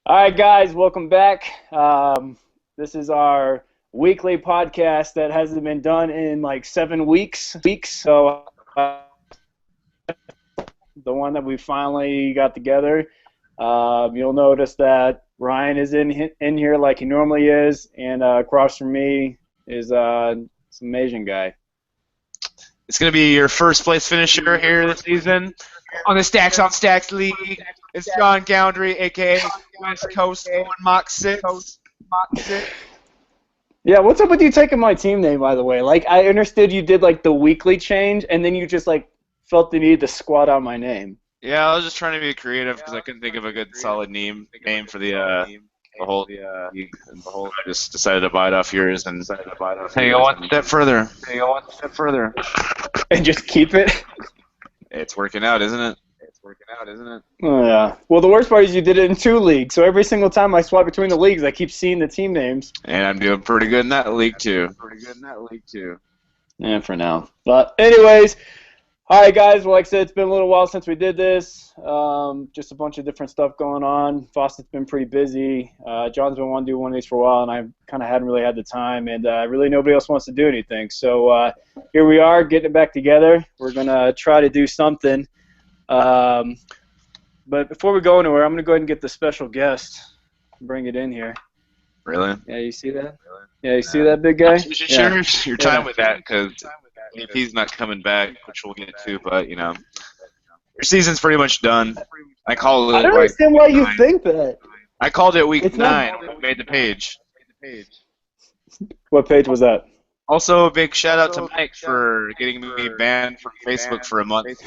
All right, guys, welcome back. This is our weekly podcast that hasn't been done in like 7 weeks. So the one that we finally got together. You'll notice that Ryan is in here like he normally is, and across from me is some Asian guy. It's going to be your first place finisher here this season on the Stacks on Stacks League. It's John Goundry, a.k.a. West Coast going Mach 6. Yeah, what's up with you taking my team name, by the way? Like, I understood you did like the weekly change, and then you just like felt the need to squat out my name. Yeah, I was just trying to be creative because I couldn't think of a good solid name for the whole league. I just decided to bite off yours and hey, go one step further. And just keep it. It's working out, isn't it? Oh, yeah. Well, the worst part is you did it in 2 leagues, so every single time I swap between the leagues, I keep seeing the team names. And I'm doing pretty good in that league too. Yeah, for now. But anyways, all right, guys. Well, like I said, it's been a little while since we did this. Just a bunch of different stuff going on. Fawcett's been pretty busy. John's been wanting to do one of these for a while, and I kind of hadn't really had the time, and really nobody else wants to do anything. So here we are, getting it back together. We're going to try to do something. But before we go anywhere, I'm going to go ahead and get the special guest and bring it in here. Really? Yeah, you see that? Yeah, you see that big guy? You should share your time with that because if he's not coming back, which we'll get to, but you know, your season's pretty much done. I called it. I don't understand why you think that. I called it week It's 9. not- We made the page. What page was that? Also, a big shout out to Mike for getting me banned from Facebook for a month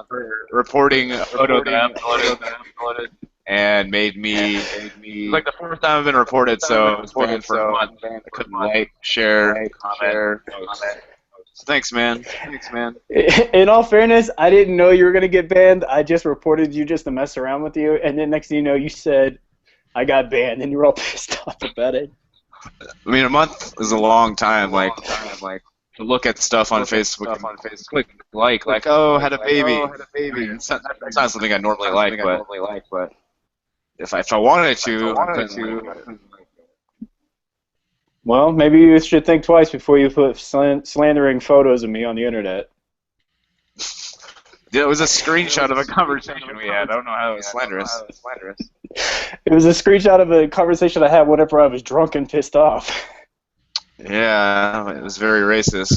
for reporting a photo that I uploaded and made me. It's like the fourth time I've been reported, so I was banned for a month. I couldn't like, share, comment. So thanks, man. In all fairness, I didn't know you were going to get banned. I just reported you just to mess around with you, and then next thing you know, you said, I got banned, and you were all pissed off about it. I mean, a month is a long time. Like to look at stuff on Facebook and click like, oh, had a baby. I mean, it's not something I normally like, but if I wanted to, I couldn't. Well, maybe you should think twice before you put slandering photos of me on the internet. Yeah, it was a screenshot of a conversation we had. I don't know how it was slanderous. It was a screenshot of a conversation I had whenever I was drunk and pissed off. Yeah, it was very racist.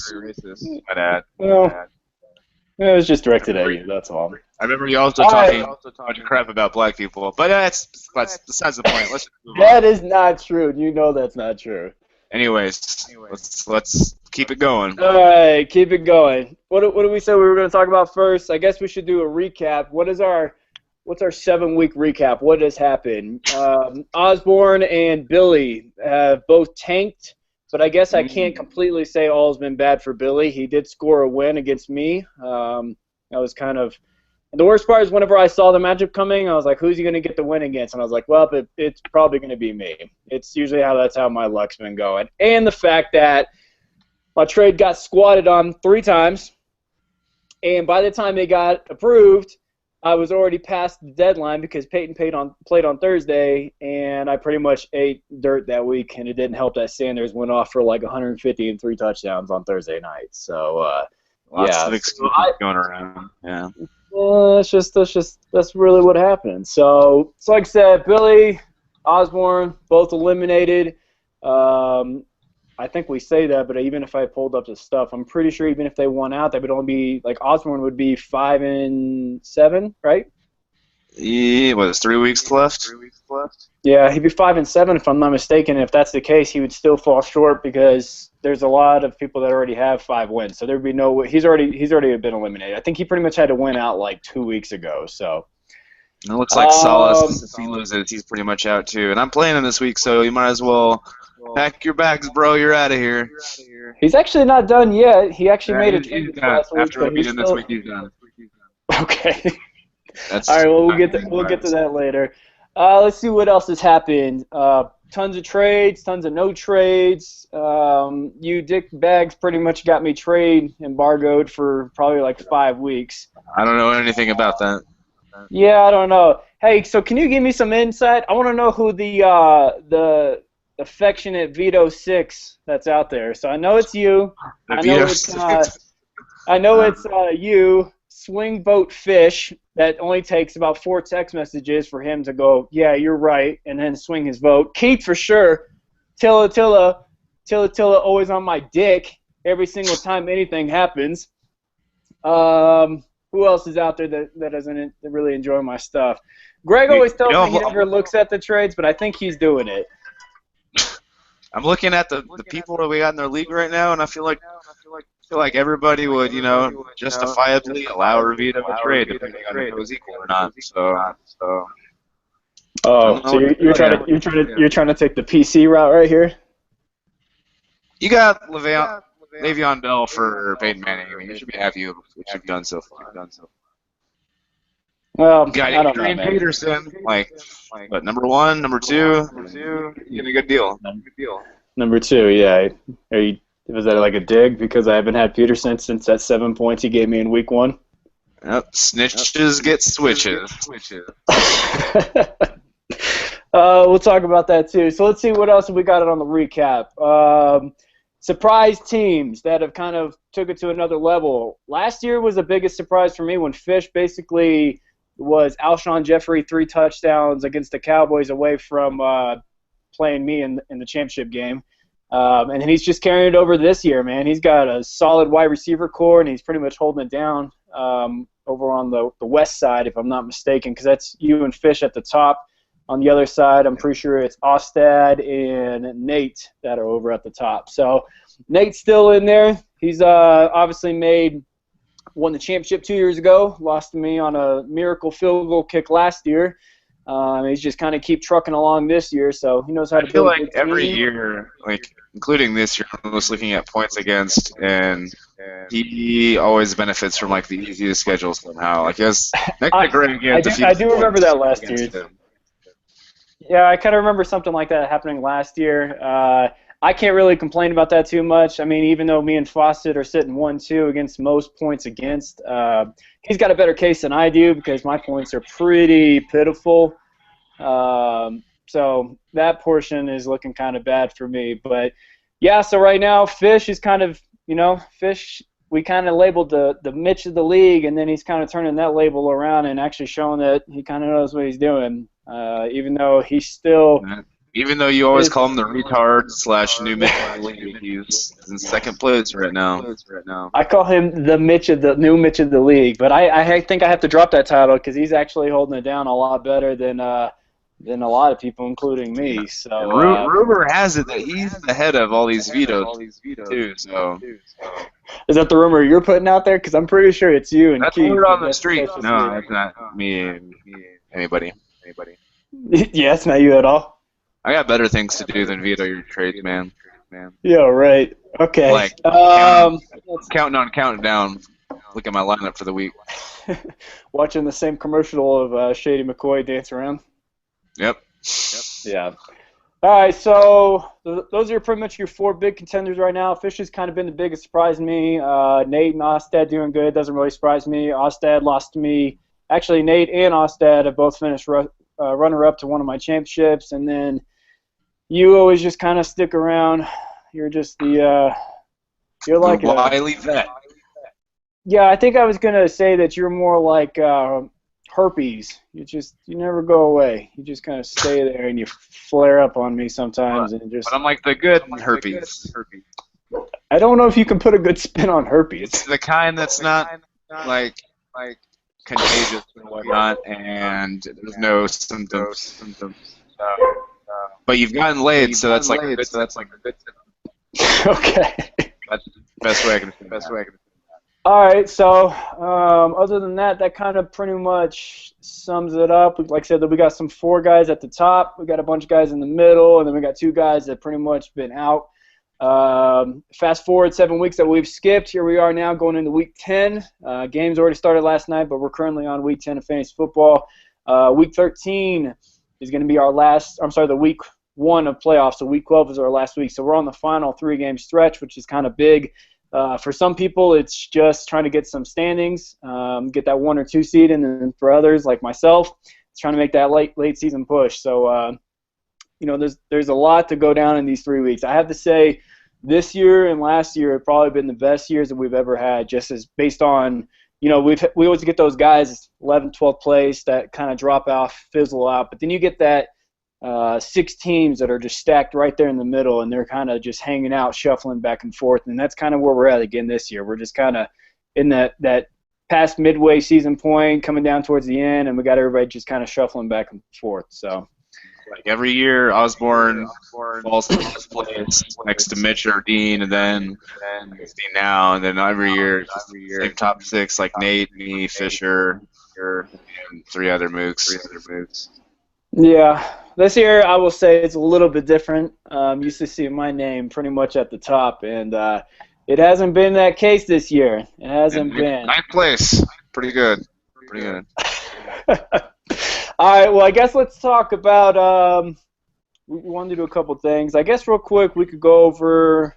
My dad. Well, it was just directed at you, that's all. I remember you also talking a bunch of crap about black people, but that's besides the point. Let's move on. That is not true. You know that's not true. Anyways, let's keep it going. All right, keep it going. What did we say we were going to talk about first? I guess we should do a recap. What's our 7-week recap? What has happened? Osborne and Billy have both tanked, but I guess I can't completely say all's been bad for Billy. He did score a win against me. That was kind of the worst part is whenever I saw the matchup coming, I was like, who's he going to get the win against? And I was like, well, it's probably going to be me. It's usually that's how my luck's been going. And the fact that my trade got squatted on 3 times, and by the time it got approved, I was already past the deadline because Peyton played on Thursday, and I pretty much ate dirt that week, and it didn't help that Sanders went off for like 150 and 3 touchdowns on Thursday night. So, Lots of excuses going around. Yeah. That's really what happened. So like I said, Billy, Osborne, both eliminated. I think we say that, but even if I pulled up the stuff, I'm pretty sure even if they won out, they would only be like Osborne would be 5-7, right? Yeah, what, 3 weeks left? Yeah, he'd be 5-7 if I'm not mistaken. If that's the case, he would still fall short because there's a lot of people that already have 5 wins. So there'd be no. He's already been eliminated. I think he pretty much had to win out like 2 weeks ago. So. It looks like Solace, if he loses, he's pretty much out too. And I'm playing him this week, so you might as well pack your bags, bro. You're out of here. He's actually not done yet. He actually made a trade last week. After I beat him this week, he's done. Okay. All right. Well, we'll get to that later. Let's see what else has happened. Tons of trades, tons of no trades. You Dick Bags pretty much got me trade embargoed for probably like 5 weeks. I don't know anything about that. Yeah, I don't know. Hey, so can you give me some insight? I want to know who the affectionate Vito 6 that's out there. So I know it's you. The I know Vito it's 6. you, Swing Boat Fish, that only takes about 4 text messages for him to go, yeah, you're right, and then swing his vote. Keith for sure. Tilla, always on my dick every single time anything happens. Who else is out there that doesn't really enjoy my stuff? Greg always tells me he never looks at the trades, but I think he's doing it. I'm looking at the people that we got in their league right now, and I feel like everybody would, justifiably allow a Vito to trade depending on if it was equal or not. So you're trying to take the PC route right here? You got Le'Veon Bell for Peyton Manning. I mean, you should be happy with what you've done so far. Well, got I don't Adrian know, man. Peterson, but number 1, number 2, you get a good deal. Number 2, yeah. Was that like a dig because I haven't had Peterson since that 7 points he gave me in week 1? Yep, snitches get switches. We'll talk about that too. So let's see what else we got on the recap. Surprise teams that have kind of took it to another level. Last year was the biggest surprise for me when Fish basically was Alshon Jeffrey 3 touchdowns against the Cowboys away from playing me in the championship game. And then he's just carrying it over this year, man. He's got a solid wide receiver core, and he's pretty much holding it down over on the west side, if I'm not mistaken, because that's you and Fish at the top. On the other side, I'm pretty sure it's Ostad and Nate that are over at the top. So Nate's still in there. He's obviously won the championship 2 years ago, lost to me on a miracle field goal kick last year. He's just kind of keep trucking along this year, so he knows how to build a good team. I feel like every year, including this year, I'm just looking at points against, and he always benefits from the easiest schedule somehow. I guess next to Greg again. I do remember that last year. Yeah, I kind of remember something like that happening last year. I can't really complain about that too much. I mean, even though me and Fawcett are sitting 1-2 against most points against, he's got a better case than I do because my points are pretty pitiful. So that portion is looking kind of bad for me. But, yeah, so right now Fish is kind of, Fish, we kind of labeled the Mitch of the league, and then he's kind of turning that label around and actually showing that he kind of knows what he's doing. Even though he's still... Even though you always call him the retard / new Mitch of the league, he's in second place right now. I call him the new Mitch of the league, but I think I have to drop that title because he's actually holding it down a lot better than a lot of people, including me. So rumor has it that he's the head of all these vetoes too. So is that the rumor you're putting out there? Because I'm pretty sure it's you and that's Keith. Word on the street. No, it's not me. Anybody. Yeah, it's not you at all. I got better things to do than veto your trades, man. Yeah, right. Okay. Counting down. Look at my lineup for the week. Watching the same commercial of Shady McCoy dance around. Yep. Yeah. All right, so those are pretty much your 4 big contenders right now. Fish has kind of been the biggest surprise to me. Nate and Ostad doing good. Doesn't really surprise me. Ostad lost to me. Actually, Nate and Ostad have both finished runner-up to one of my championships, and then you always just kind of stick around. You're just you're like a wily vet. Yeah, I think I was gonna say that you're more like herpes. You never go away. You just kind of stay there and you flare up on me sometimes, and just. But I'm like the good herpes. I don't know if you can put a good spin on herpes. It's the kind that's not like contagious and whatnot, and there's no symptoms. But you've gotten laid, so that's like a good. Okay. That's the best way I can. All right, so other than that, that kind of pretty much sums it up. Like I said, we got some 4 guys at the top. We got a bunch of guys in the middle, and then we got 2 guys that pretty much been out. Fast forward 7 weeks that we've skipped. Here we are now going into week 10. Games already started last night, but we're currently on week 10 of fantasy football. Week 13 is going to be the week 1 of playoffs. So week 12 is our last week. So we're on the final 3-game stretch, which is kind of big. For some people, it's just trying to get some standings, get that 1 or 2 seed, and then for others like myself, it's trying to make that late season push. So there's a lot to go down in these 3 weeks. I have to say, this year and last year have probably been the best years that we've ever had, just as based on, we always get those guys 11th, 12th place that kind of drop off, fizzle out, but then you get that 6 teams that are just stacked right there in the middle, and they're kind of just hanging out, shuffling back and forth, and that's kind of where we're at again this year. We're just kind of in that past midway season point, coming down towards the end, and we got everybody just kind of shuffling back and forth. So. Like every year, Osborne falls to first place next to Mitch or Dean, and then Dean now, and then every year, same top 6 like Nate, me, Fisher, and 3 other mooks. Yeah, this year I will say it's a little bit different. Used to see my name pretty much at the top, and it hasn't been that case this year. It hasn't been. 9th place, pretty good. All right, well, I guess let's talk about we wanted to do a couple things. I guess real quick we could go over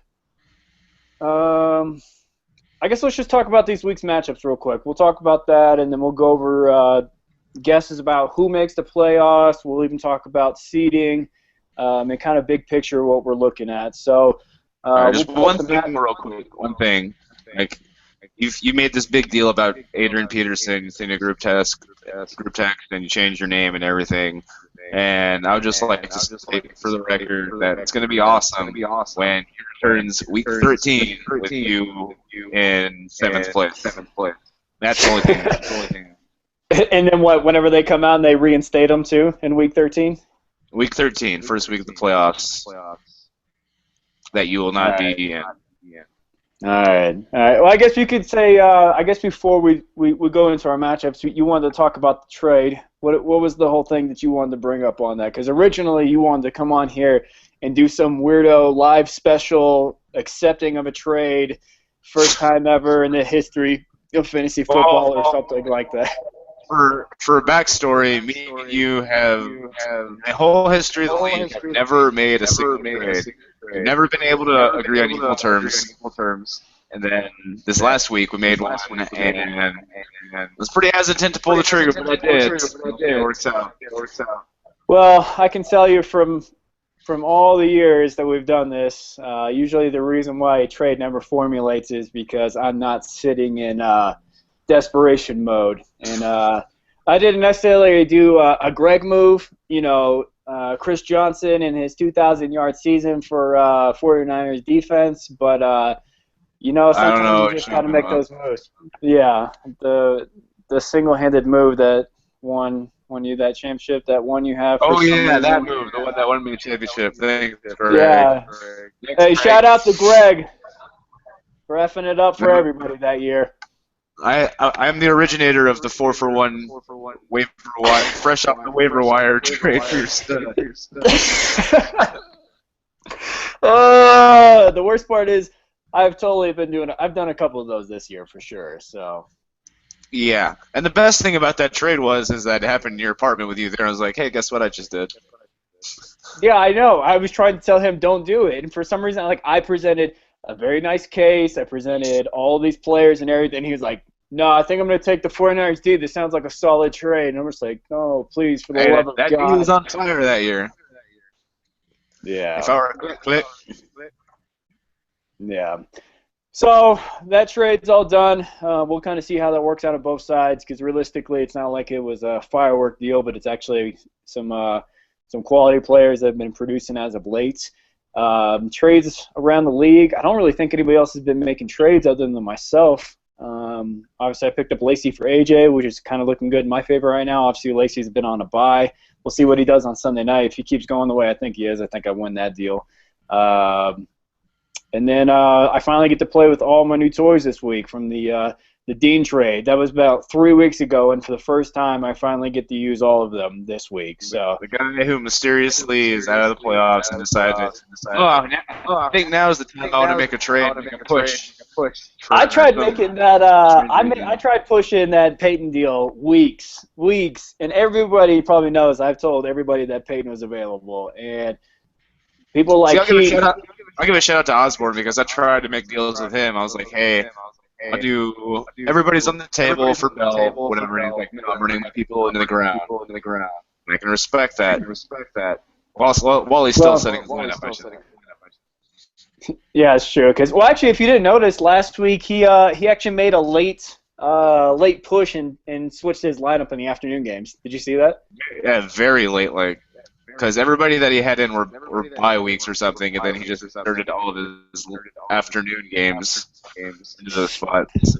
I guess let's just talk about these week's matchups real quick. We'll talk about that, and then we'll go over guesses about who makes the playoffs. We'll even talk about seeding and kind of big picture what we're looking at. So just one thing real quick. One thing. Like, you made this big deal about Adrian Peterson in a group text, and you changed your name and everything. And I would just like to say for the record that it's going to be awesome when he returns week 13 with you in 7th place. That's the only thing. And then what? Whenever they come out and they reinstate them too in week 13. Week 13, first week of the playoffs. That you will not be in. All right. Well, I guess you could say. I guess before we go into our matchups, you wanted to talk about the trade. What was the whole thing that you wanted to bring up on that? Because originally you wanted to come on here and do some weirdo live special accepting of a trade, first time ever in the history of fantasy football or something like that. For a backstory, me and you have the whole history of the league have never made a single trade. We've never been able to agree on equal terms. And then this last week we made one, and I was pretty hesitant to pull the trigger, but I did. It works out. Well, I can tell you from all the years that we've done this, usually the reason why a trade never formulates is because I'm not sitting in desperation mode. And I didn't necessarily do a Greg move, Chris Johnson in his 2,000-yard season for 49ers defense, but sometimes you just got to make those moves. Yeah, the single-handed move that won you that championship, that one you have. Oh yeah, that move, the one that won me the championship. Thanks, Greg. Yeah. Hey, shout out to Greg for effing it up for everybody that year. I'm the originator of the 4-for-1 waiver wire, fresh off the waiver wire trade for your stud. The worst part is I've done a couple of those this year for sure. So. Yeah, and the best thing about that trade is that it happened in your apartment with you there. I was like, hey, guess what I just did? Yeah, I know. I was trying to tell him don't do it, and for some reason, I presented a very nice case. I presented all these players and everything. He was like, no, I think I'm going to take the 49ers D. This sounds like a solid trade. And I'm just like, no, please, for the love of God. That D was on fire that year. Yeah. If I were a click. Yeah. So that trade's all done. We'll kind of see how that works out on both sides because realistically it's not like it was a firework deal, but it's actually some quality players that have been producing as of late. Trades around the league, I don't really think anybody else has been making trades other than myself. Obviously I picked up Lacey for AJ, which is kind of looking good in my favor right now. Obviously Lacey's been on a bye. We'll see what he does on Sunday night. If he keeps going the way I think he is, I think I win that deal. And then I finally get to play with all my new toys this week from the Dean trade. That was about 3 weeks ago, and for the first time, I finally get to use all of them this week. So the guy who mysteriously is out of the playoffs and decided, I think now is the time I want to make a trade, make a push. I tried making that. I tried pushing that Peyton deal weeks, and everybody probably knows. I've told everybody that Peyton was available, and people like I'll give a I'll give a shout out to Osborne because I tried to make deals with him. I was like, hey, I'll do everybody's on the table for Bell, whatever. And he's like, no, I'm running my people into the ground. And I can respect that. While he's still setting his lineup, I should say. Yeah, it's true. Because actually, if you didn't notice, last week he actually made a late push and switched his lineup in the afternoon games. Did you see that? Yeah, very late, because everybody that he had in were bye weeks or something, and then he just inserted all of his afternoon games into those spots.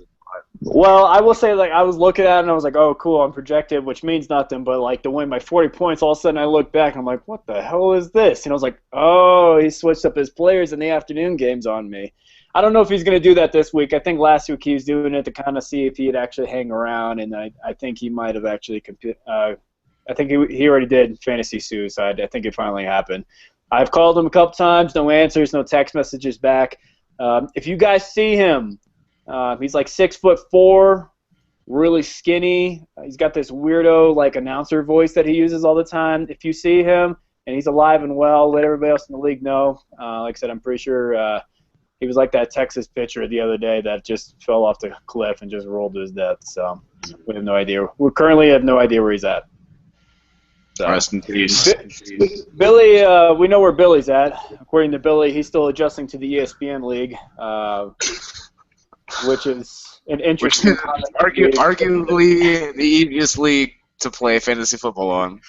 Well, I will say, I was looking at it and I was like, oh, cool, I'm projected, which means nothing, but, to win by 40 points, all of a sudden I look back and I'm like, what the hell is this? And I was like, oh, he switched up his players in the afternoon games on me. I don't know if he's going to do that this week. I think last week he was doing it to kind of see if he'd actually hang around, and I think he might have actually I think he already did fantasy suicide. I think it finally happened. I've called him a couple times, no answers, no text messages back. If you guys see him, he's 6'4", really skinny. He's got this weirdo announcer voice that he uses all the time. If you see him and he's alive and well, let everybody else in the league know. Like I said, I'm pretty sure he was like that Texas pitcher the other day that just fell off the cliff and just rolled to his death. So we have no idea. We currently have no idea where he's at. So. Rest in peace. Billy, we know where Billy's at. According to Billy, he's still adjusting to the ESPN league, which is an interesting. Arguably the easiest league to play fantasy football on.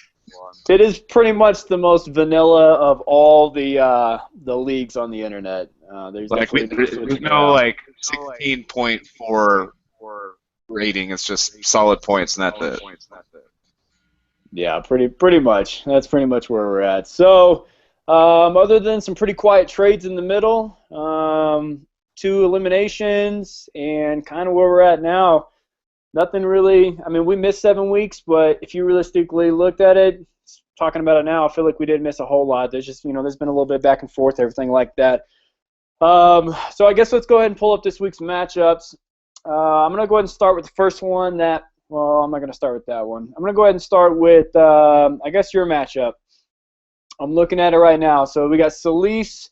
It is pretty much the most vanilla of all the leagues on the internet. There's no 16.4 rating. It's just solid points, and that's it. Yeah, pretty much. That's pretty much where we're at. So, other than some pretty quiet trades in the middle, 2 eliminations, and kind of where we're at now, nothing really. I mean, we missed 7 weeks, but if you realistically looked at it, talking about it now, I feel like we didn't miss a whole lot. There's just, there's been a little bit back and forth, everything like that. So I guess let's go ahead and pull up this week's matchups. I'm going to go ahead and start with the first one well, I'm not going to start with that one. I'm going to go ahead and start with, I guess, your matchup. I'm looking at it right now. So we got Solis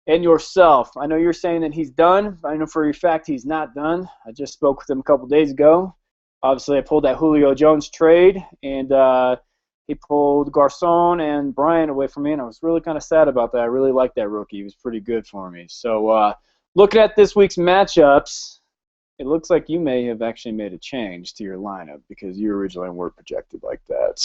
and yourself. I know you're saying that he's done. I know for a fact he's not done. I just spoke with him a couple days ago. Obviously, I pulled that Julio Jones trade, and he pulled Garcon and Bryant away from me, and I was really kind of sad about that. I really liked that rookie. He was pretty good for me. So looking at this week's matchups, it looks like you may have actually made a change to your lineup because you originally weren't projected like that.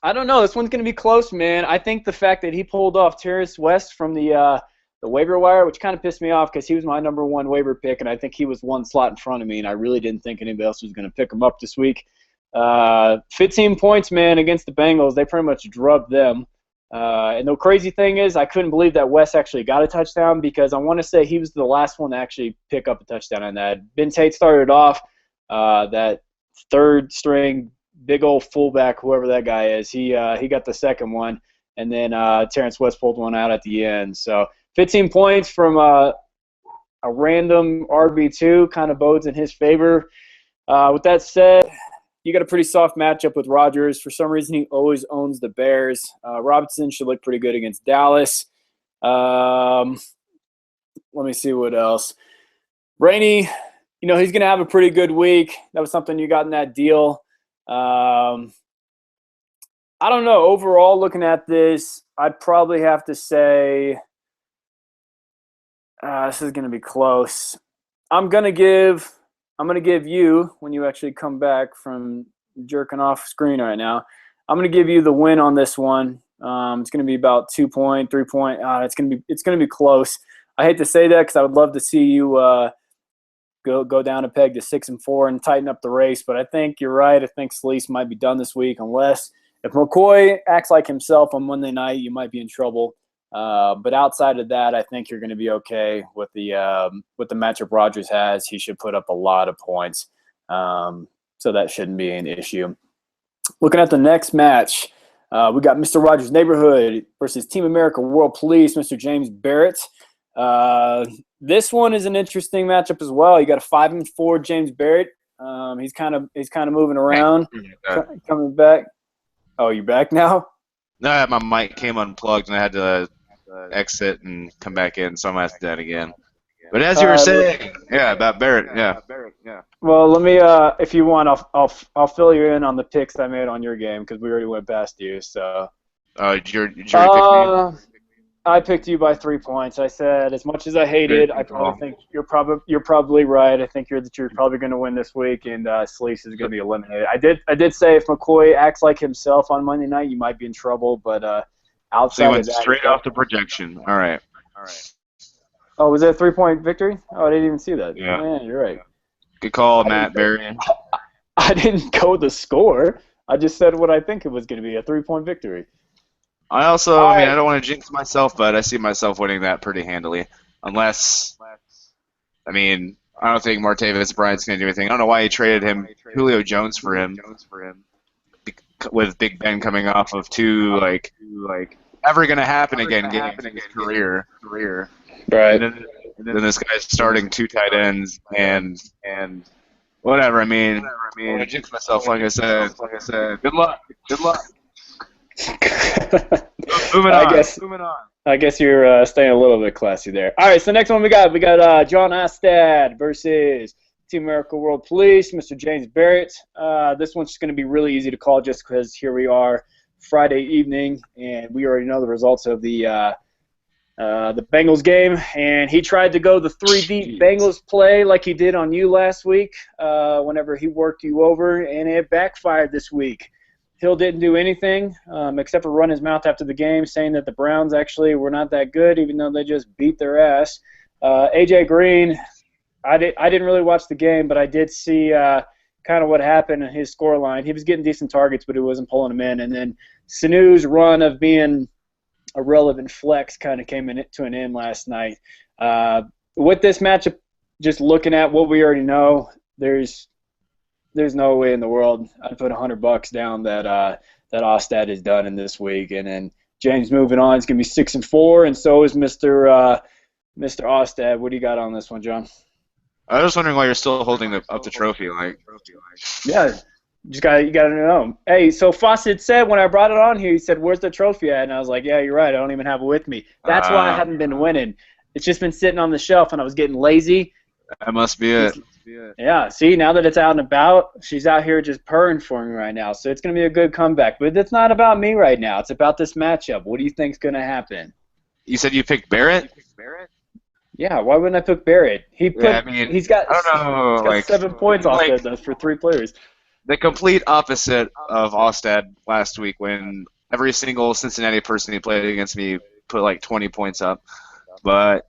I don't know. This one's going to be close, man. I think the fact that he pulled off Terrence West from the waiver wire, which kind of pissed me off because he was my number 1 waiver pick, and I think he was 1 slot in front of me, and I really didn't think anybody else was going to pick him up this week. 15 points, man, against the Bengals. They pretty much drubbed them. And the crazy thing is I couldn't believe that Wes actually got a touchdown because I want to say he was the last one to actually pick up a touchdown on that. Ben Tate started off, that third-string big old fullback, whoever that guy is. He got the second one, and then Terrence West pulled one out at the end. So 15 points from a random RB2 kind of bodes in his favor. With that said, you got a pretty soft matchup with Rodgers. For some reason, he always owns the Bears. Robinson should look pretty good against Dallas. Let me see what else. Rainey, he's going to have a pretty good week. That was something you got in that deal. I don't know. Overall, looking at this, I'd probably have to say this is going to be close. I'm going to give you, when you actually come back from jerking off screen right now, I'm going to give you the win on this one. It's going to be about 2 point, 3 point. It's going to be close. I hate to say that because I would love to see you go down a peg to 6-4 and tighten up the race. But I think you're right. I think Solis might be done this week unless if McCoy acts like himself on Monday night, you might be in trouble. But outside of that, I think you're going to be okay with the matchup Rodgers has. He should put up a lot of points, so that shouldn't be an issue. Looking at the next match, we got Mr. Rogers' Neighborhood versus Team America World Police, Mr. James Barrett. This one is an interesting matchup as well. You got a 5-4 James Barrett. He's kind of moving around, coming back. Oh, you're back now? No, my mic came unplugged and I had to exit and come back in, so I'm gonna have to do that again. But as you were saying, yeah, about Barrett, yeah. Well, let me, if you want, I'll fill you in on the picks I made on your game because we already went past you. So. Did you already pick me? I picked you by 3 points. I said, as much as I hated, I probably think you're probably right. I think you're probably going to win this week, and Sleece is going to be eliminated. I did say if McCoy acts like himself on Monday night, you might be in trouble. But outside so you went of that, straight off the projection. All right. Oh, was that a 3-point victory? Oh, I didn't even see that. Yeah, you're right. Good call, Matt Berry. I didn't go the score. I just said what I think it was going to be, a 3-point victory. I also, I don't want to jinx myself, but I see myself winning that pretty handily. Unless, I don't think Martavis Bryant's going to do anything. I don't know why he traded him, Julio Jones for him, with Big Ben coming off of two, never going to happen again games in his career. Right. And then this guy's starting 2 tight ends and whatever. I want to jinx myself, like I said. Good luck. Moving on. I guess you're staying a little bit classy there. All right, so next one we got John Ostad versus Team America World Police, Mr. James Barrett. This one's just going to be really easy to call just because here we are Friday evening, and we already know the results of the Bengals game, and he tried to go the 3-deep Bengals play like he did on you last week whenever he worked you over, and it backfired this week. Hill didn't do anything except for run his mouth after the game, saying that the Browns actually were not that good, even though they just beat their ass. A.J. Green, I didn't really watch the game, but I did see kind of what happened in his scoreline. He was getting decent targets, but he wasn't pulling them in. And then Sanu's run of being a relevant flex kind of came to an end last night. With this matchup, just looking at what we already know, there's no way in the world I'd put $100 down that Ostad is done in this week. And then James moving on, he's gonna be 6-4, and so is Mr. Ostad. What do you got on this one, John? I was wondering why you're still holding up the trophy, Yeah, you gotta know. Hey, so Fawcett said when I brought it on here, he said, "Where's the trophy at?" And I was like, "Yeah, you're right. I don't even have it with me." That's why I haven't been winning. It's just been sitting on the shelf, and I was getting lazy. That must be it. Yeah, see, now that it's out and about, she's out here just purring for me right now. So it's going to be a good comeback. But it's not about me right now. It's about this matchup. What do you think's going to happen? You said you picked Barrett? Yeah, why wouldn't I pick Barrett? He's got, I don't know, he's got 7 points off that for 3 players. The complete opposite of Ostad last week when every single Cincinnati person he played against me put like 20 points up. But,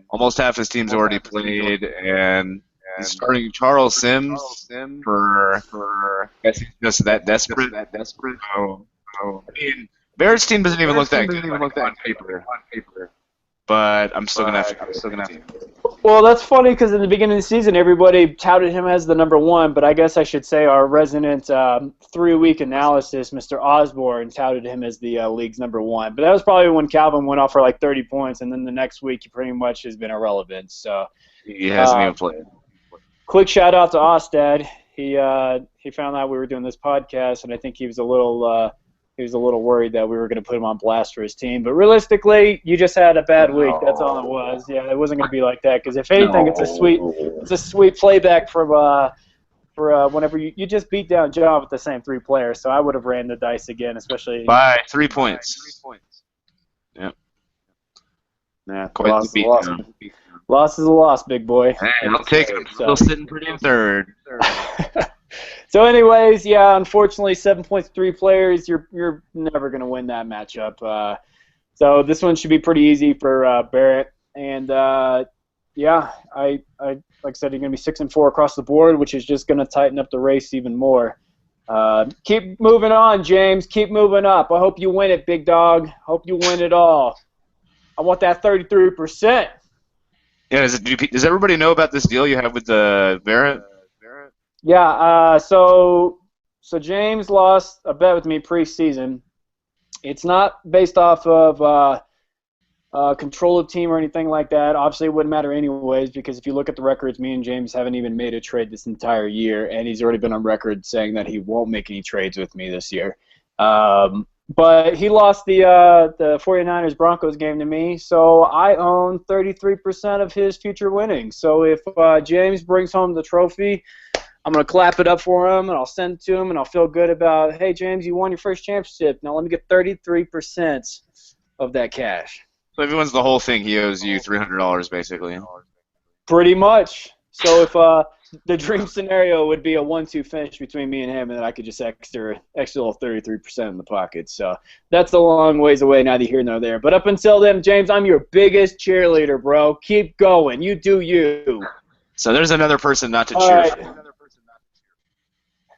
almost half his team's already played, and he's starting Charles Sims for I think just that desperate. Barrett's team doesn't even look that good on paper. But I'm still gonna have to. Well, that's funny because in the beginning of the season, everybody touted him as the number 1, but I guess I should say our resident 3-week analysis, Mr. Osborne, touted him as the league's number 1. But that was probably when Calvin went off for like 30 points, and then the next week he pretty much has been irrelevant. So he hasn't even played. Quick shout out to Ostad. He found out we were doing this podcast, and I think he was a little worried that we were going to put him on blast for his team. But realistically, you just had a bad week. That's all it was. Yeah, it wasn't going to be like that. Because if anything, it's a sweet playback for whenever you just beat down John with the same 3 players. So I would have ran the dice again, especially by 3 points. Yep. Yeah, quite the beat down. Loss is a loss, big boy. Hey, I'll take it. Still sitting pretty in third. So anyways, yeah, unfortunately, 7.3 players, you're never going to win that matchup. So this one should be pretty easy for Barrett. And, yeah, I like I said, you're going to be 6-4 across the board, which is just going to tighten up the race even more. Keep moving on, James. Keep moving up. I hope you win it, big dog. Hope you win it all. I want that 33%. Yeah, does everybody know about this deal you have with the Barrett? Yeah, so James lost a bet with me preseason. It's not based off of control of team or anything like that. Obviously, it wouldn't matter anyways because if you look at the records, me and James haven't even made a trade this entire year, and he's already been on record saying that he won't make any trades with me this year. But he lost the 49ers Broncos game to me, so I own 33% of his future winnings. So if James brings home the trophy, I'm going to clap it up for him, and I'll send it to him, and I'll feel good about, hey, James, you won your first championship. Now let me get 33% of that cash. So if he wins the whole thing, he owes you $300 basically. Pretty much. So if the dream scenario would be a 1-2 finish between me and him, and then I could just extra little 33% in the pocket. So that's a long ways away, neither here nor there. But up until then, James, I'm your biggest cheerleader, bro. Keep going. You do you. So there's another person not to cheer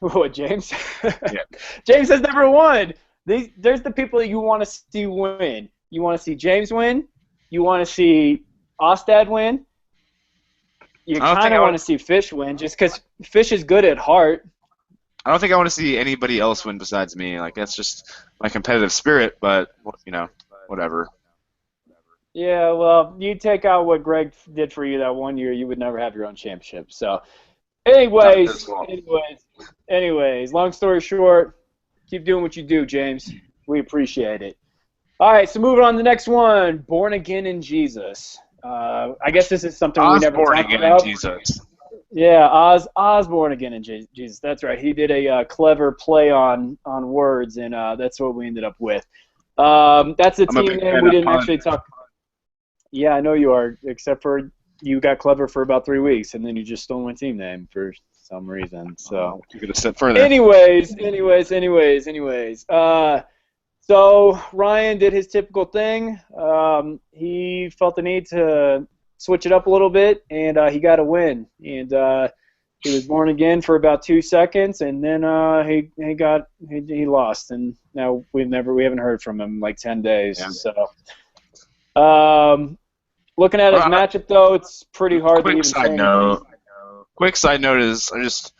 for. What, James? Yeah. James has never won. There's the people that you want to see win. You want to see James win. You want to see Ostad win. You kind of want to see Fish win, just because Fish is good at heart. I don't think I want to see anybody else win besides me. Like, that's just my competitive spirit, but, whatever. Yeah, well, you take out what Greg did for you that one year, you would never have your own championship. So, anyways, long story short, keep doing what you do, James. We appreciate it. All right, so moving on to the next one, Born Again in Jesus. I guess this is something we never talked about. Born Again in Jesus. Yeah, Oz Born Again in Jesus. That's right. He did a clever play on words, and that's what we ended up with. That's a team name we didn't actually talk. Yeah, I know you are, except for you got clever for about 3 weeks, and then you just stole my team name for some reason. So you could have said further. Anyways. So Ryan did his typical thing. He felt the need to switch it up a little bit, and he got a win. And he was born again for about 2 seconds, and then he lost, and now we haven't heard from him in like 10 days. Yeah. So looking at his matchup though, it's pretty hard to even say anything. Quick side note is I just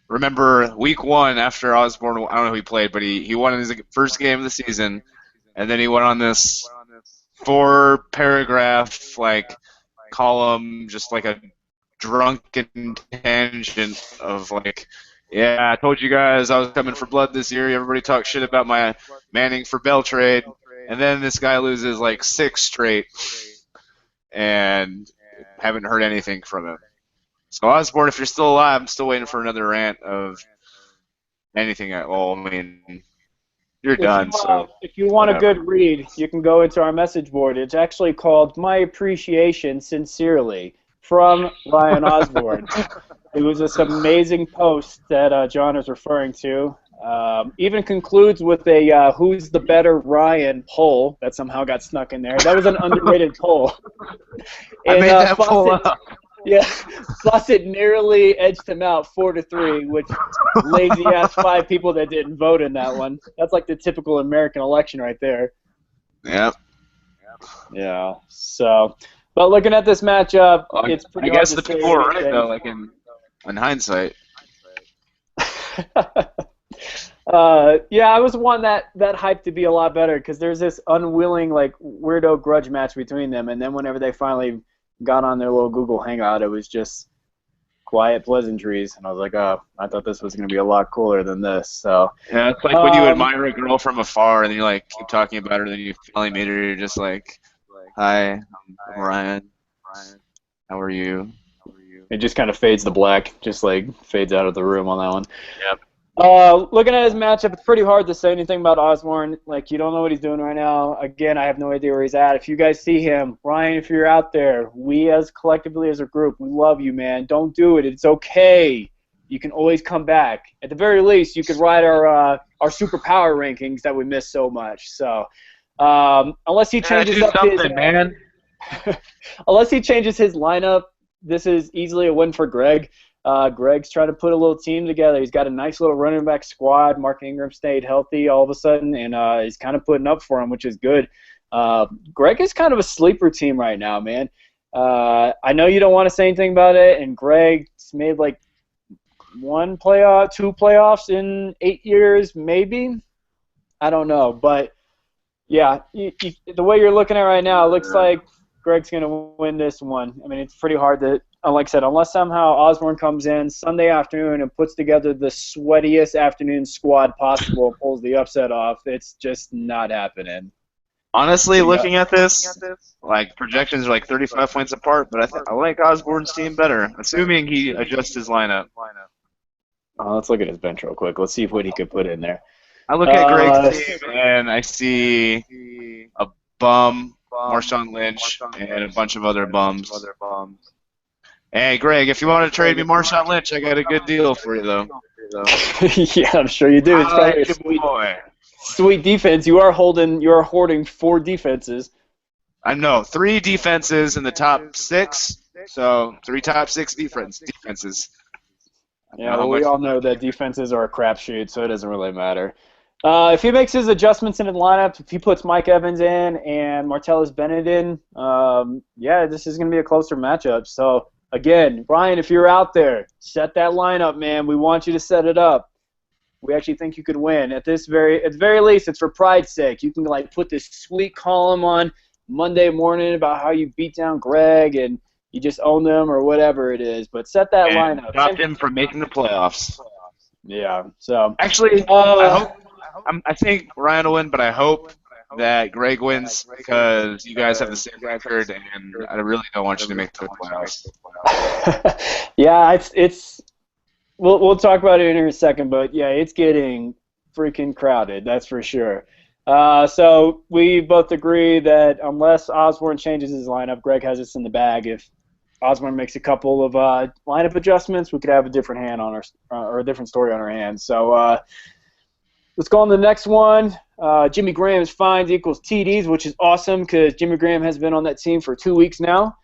remember week 1 after Osborne. I don't know who he played, but he won his first game of the season, and then he went on this 4-paragraph column, just like a drunken tangent of yeah, I told you guys I was coming for blood this year. Everybody talked shit about my Manning for Bell trade, and then this guy loses 6 straight, and haven't heard anything from him. So Osborne, if you're still alive, I'm still waiting for another rant of anything at all. I mean, you're done. If you want a good read, you can go into our message board. It's actually called "My Appreciation Sincerely" from Ryan Osborne. It was this amazing post that John is referring to. Even concludes with a "Who's the better Ryan" poll that somehow got snuck in there. That was an underrated poll. And, I made that poll up. Yeah, Fawcett narrowly edged him out 4-3, which lazy ass 5 people that didn't vote in that one. That's like the typical American election right there. Yep. Yeah. So, but looking at this matchup, it's pretty. I guess the people were right though, in hindsight. Yeah, I was one that hyped to be a lot better because there's this unwilling weirdo grudge match between them, and then whenever they finally got on their little Google Hangout, it was just quiet pleasantries, and I was like, oh, I thought this was going to be a lot cooler than this. So yeah, it's like when you admire a girl from afar, and then you keep talking about her, and then you finally meet her, you're just like, hi, I'm Ryan. How are you? It just kind of fades to black, just fades out of the room on that one. Yep. Looking at his matchup, it's pretty hard to say anything about Osborne. You don't know what he's doing right now. Again, I have no idea where he's at. If you guys see him, Ryan, if you're out there, we collectively as a group, we love you, man. Don't do it. It's okay. You can always come back. At the very least, you could ride our superpower rankings that we miss so much. So, unless he changes up his unless he changes his lineup, this is easily a win for Greg. Greg's trying to put a little team together. He's got a nice little running back squad. Mark Ingram stayed healthy all of a sudden, and he's kind of putting up for him, which is good. Greg is kind of a sleeper team right now, man. I know you don't want to say anything about it, and Greg's made 2 playoffs in 8 years, maybe. I don't know, but yeah, the way you're looking at it right now, it looks like Greg's going to win this one. I mean, it's pretty hard to like I said, unless somehow Osborne comes in Sunday afternoon and puts together the sweatiest afternoon squad possible and pulls the upset off, it's just not happening. Honestly, looking at this, like projections are like 35 points apart, but I like Osborne's team better, assuming he adjusts his lineup. Let's look at his bench real quick. Let's see what he could put in there. I look at Greg's team and I see a bum, Marshawn Lynch, and a bunch of other bums. Hey, Greg, if you want to trade me Marshawn Lynch, I got a good deal for you, though. Yeah, I'm sure you do. It's probably a sweet defense. You are hoarding 4 defenses. I know 3 defenses in the top 6, so 3 top 6 defenses. Yeah, well, we all know that defenses are a crapshoot, so it doesn't really matter. If he makes his adjustments in the lineup, if he puts Mike Evans in and Martellus Bennett in, yeah, this is going to be a closer matchup. So, again, Ryan, if you're out there, set that lineup, man. We want you to set it up. We actually think you could win. At the very least, it's for pride's sake. You can like put this sweet column on Monday morning about how you beat down Greg and you just own them or whatever it is. But set that lineup. Stop him from making the playoffs. Yeah. So actually, I think Ryan will win, but I hope that Greg wins because you guys have the same record, and I really don't want you to make the playoffs. Yeah, it's. We'll talk about it in a second, but yeah, it's getting freaking crowded. That's for sure. So we both agree that unless Osborne changes his lineup, Greg has us in the bag. If Osborne makes a couple of lineup adjustments, we could have a different hand on or a different story on our hands. So let's go on to the next one. Jimmy Graham's fines equals TDs, which is awesome because Jimmy Graham has been on that team for 2 weeks now.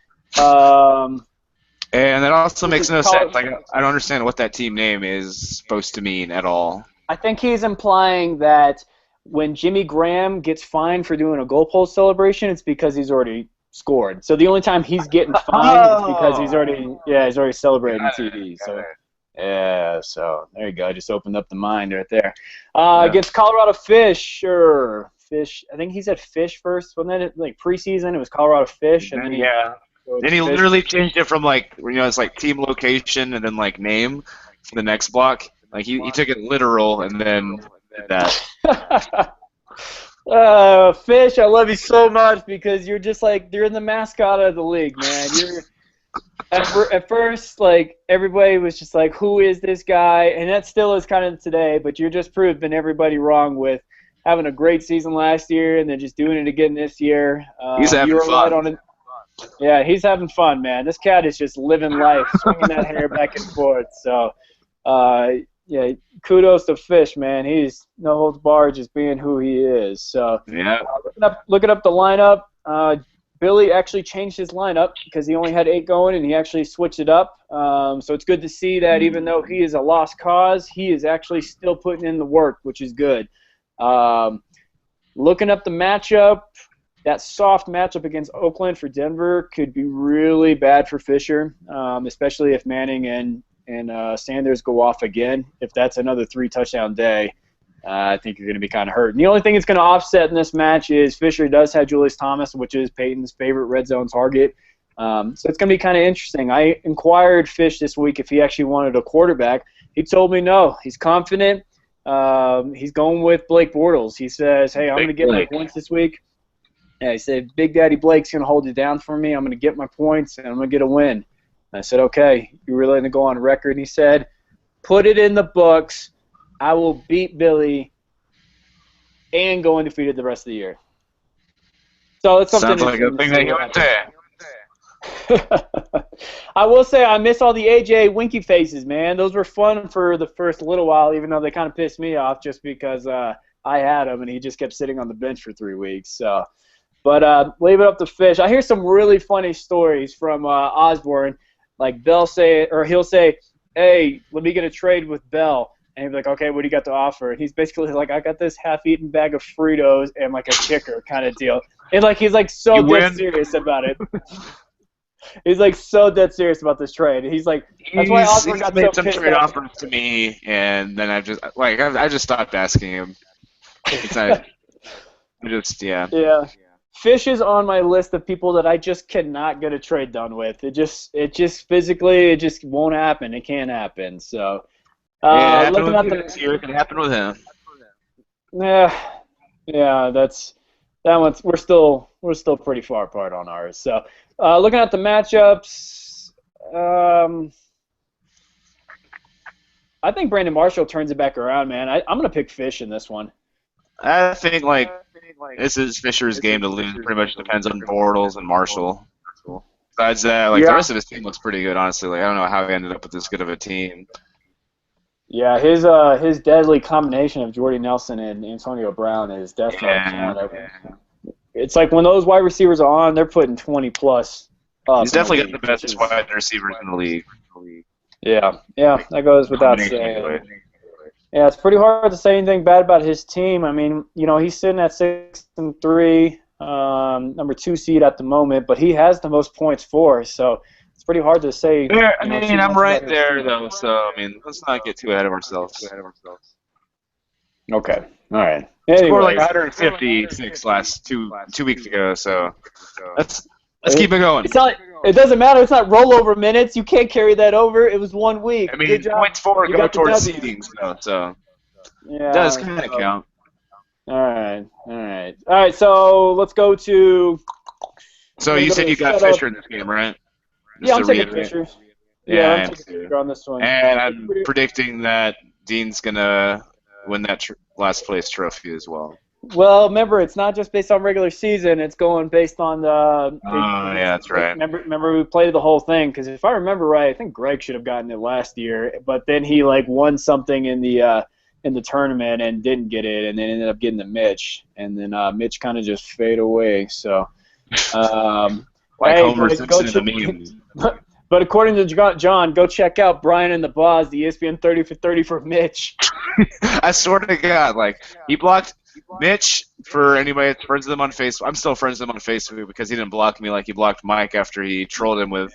And that also makes no sense. Like, I don't understand what that team name is supposed to mean at all. I think he's implying that when Jimmy Graham gets fined for doing a goalpost celebration, it's because he's already scored. So the only time he's getting fined is because he's already celebrating TD. So yeah, so there you go. I just opened up the mind right there. Against Colorado Fish, I think he said Fish first. Wasn't it like preseason? It was Colorado Fish, and then then he literally changed it from like it's like team location and then like name for the next block. Like he took it literal and then did that. Fish, I love you so much because you're just like you're the mascot of the league, man. You're at first like everybody was just like, who is this guy? And that still is kind of today, but you're just proving everybody wrong with having a great season last year and then just doing it again this year. He's having fun. Yeah, he's having fun, man. This cat is just living life, swinging that hair back and forth. So, yeah, kudos to Fish, man. He's no holds barred, just being who he is. So, yeah. Looking up the lineup, Billy actually changed his lineup because he only had 8 going, and he actually switched it up. So it's good to see that even though he is a lost cause, he is actually still putting in the work, which is good. Looking up the matchup. That soft matchup against Oakland for Denver could be really bad for Fisher, especially if Manning and Sanders go off again. If that's another 3-touchdown day, I think you're going to be kind of hurt. And the only thing that's going to offset in this match is Fisher does have Julius Thomas, which is Peyton's favorite red zone target. So it's going to be kind of interesting. I inquired Fish this week if he actually wanted a quarterback. He told me no. He's confident. He's going with Blake Bortles. He says, hey, I'm going to get my points this week. Yeah, he said, Big Daddy Blake's going to hold it down for me. I'm going to get my points, and I'm going to get a win. And I said, okay, you're really going to go on record? And he said, put it in the books. I will beat Billy and go undefeated the rest of the year. So it's something. Sounds like a thing that you would say. I will say I miss all the AJ winky faces, man. Those were fun for the first little while, even though they kind of pissed me off just because I had him and he just kept sitting on the bench for 3 weeks. So. But leave it up to Fish. I hear some really funny stories from Osborne. Like he'll say, hey, let me get a trade with Bell. And he'll be like, okay, what do you got to offer? And he's basically like, I got this half-eaten bag of Fritos and like a kicker kind of deal. And like he's like so dead serious about it. He's like so dead serious about this trade. And he's like, that's why Osborne got so pissed off. Made some trade offers to me, and then I just stopped asking him. Yeah. Fish is on my list of people that I just cannot get a trade done with. It just physically, it just won't happen. It can't happen. So, looking at the this year, it can happen with him. Yeah, that one's we're still pretty far apart on ours. So, looking at the matchups, I think Brandon Marshall turns it back around, man. I'm gonna pick Fish in this one. I think this is Fisher's game to lose. Pretty much depends on Bortles and Marshall. Besides that, the rest of his team looks pretty good, honestly. I don't know how he ended up with this good of a team. Yeah, his deadly combination of Jordy Nelson and Antonio Brown is definitely It's like when those wide receivers are on, they're putting 20+ up. He's definitely got the best wide receivers in the league. Yeah, that goes without saying. Yeah, it's pretty hard to say anything bad about his team. I mean, he's sitting at 6-3, number 2 seed at the moment, but he has the most points for, so it's pretty hard to say. I'm right there, though, so, let's not get too ahead of ourselves. Okay, all right. Anyway, scored 156 last two weeks ago, so let's keep it going. It doesn't matter. It's not rollover minutes. You can't carry that over. It was 1 week. Good job. Points for go towards seedings, though, so it does kind of count. All right. So let's go to. So you said you got Fisher in this game, right? Yeah, I'm taking Fisher. Yeah, I'm taking Fisher on this one. And I'm predicting that Dean's gonna win that last place trophy as well. Well, remember, it's not just based on regular season. It's going based on the. Yeah, that's right. Remember, we played the whole thing because if I remember right, I think Greg should have gotten it last year, but then he won something in the tournament and didn't get it, and then ended up getting the Mitch, and then Mitch kind of just fade away. So, Homer Simpson in the meme. But according to John, go check out Brian and the Boz, the ESPN 30 for 30 for Mitch. I swear to God, he blocked Mitch. For anybody that's friends with him on Facebook, I'm still friends with him on Facebook because he didn't block me like he blocked Mike after he trolled him with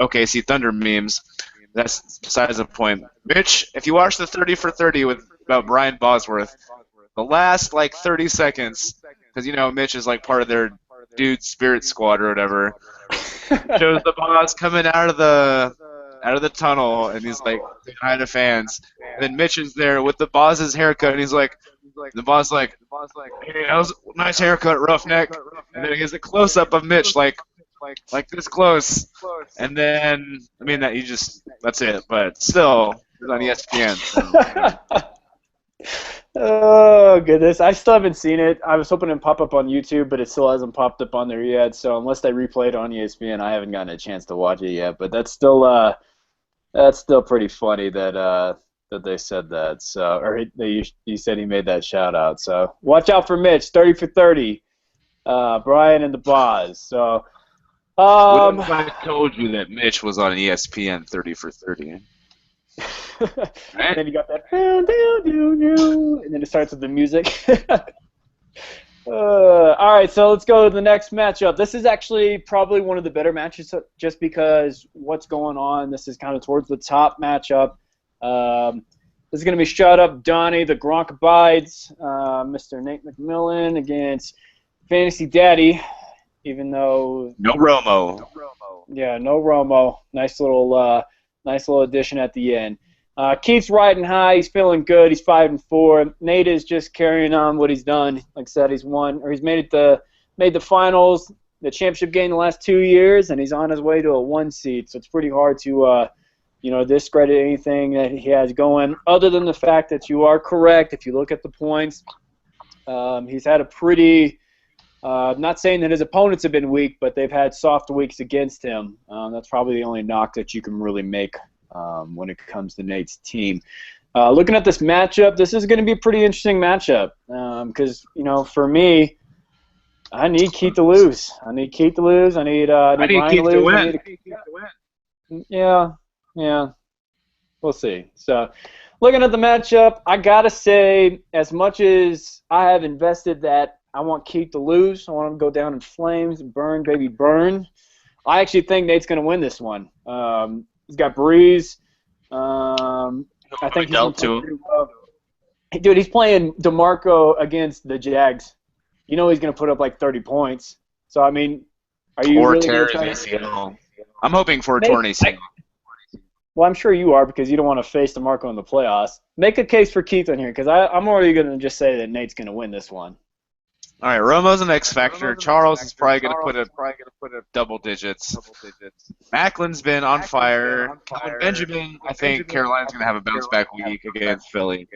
OKC Thunder memes. That's besides the point. Mitch, if you watch the 30 for 30 about Brian Bosworth, the last 30 seconds, because Mitch is part of their dude spirit squad or whatever. Shows the boss coming out of the tunnel, and he's saying hi to fans. And then Mitch is there with the boss's haircut, and he's the boss hey, that was a nice haircut, roughneck. And then he gets a close up of Mitch, like this close. And then that's it. But still, it's on ESPN. So. Oh, goodness. I still haven't seen it. I was hoping it'd pop up on YouTube, but it still hasn't popped up on there yet. So unless they replay it on ESPN, I haven't gotten a chance to watch it yet. But that's still pretty funny that they said that. So, or he said he made that shout out. So watch out for Mitch, 30 for 30. Brian and the Boz. So. What if I told you that Mitch was on ESPN 30 for 30? And then you got that and then it starts with the music. All right, so let's go to the next matchup. This is actually probably one of the better matches just because what's going on. This is kind of towards the top matchup. This is going to be Shut Up Donnie, the Gronk Abides, Mr. Nate McMillan against Fantasy Daddy, even though... No Romo. Yeah, no Romo. Nice little addition at the end. Keith's riding high. He's feeling good. He's 5-4. Nate is just carrying on what he's done. Like I said, he's made the finals, the championship game the last 2 years, and he's on his way to a 1 seed. So it's pretty hard to discredit anything that he has going. Other than the fact that you are correct, if you look at the points, he's had a pretty. Not saying that his opponents have been weak, but they've had soft weeks against him. That's probably the only knock that you can really make when it comes to Nate's team. Looking at this matchup, this is going to be a pretty interesting matchup because, for me, I need Keith to lose. I need Keith to lose. I need Ryan Keith to win. Yeah. We'll see. So, looking at the matchup, I got to say, as much as I have invested that I want Keith to lose. I want him to go down in flames, burn, baby, burn. I actually think Nate's going to win this one. He's got Breeze. I think he's dealt to him. Well. Dude, he's playing DeMarco against the Jags. you know he's going to put up like 30 points. So, I mean, are you Or really tear going to his try to... ACL. I'm hoping for a torn ACL. Well, I'm sure you are because you don't want to face DeMarco in the playoffs. Make a case for Keith on here because I'm already going to just say that Nate's going to win this one. All right, Romo's an X factor. Charles is probably going to put up double digits. Macklin's been on fire. Kelvin Benjamin, I think Carolina's going to have a bounce back week against Philly.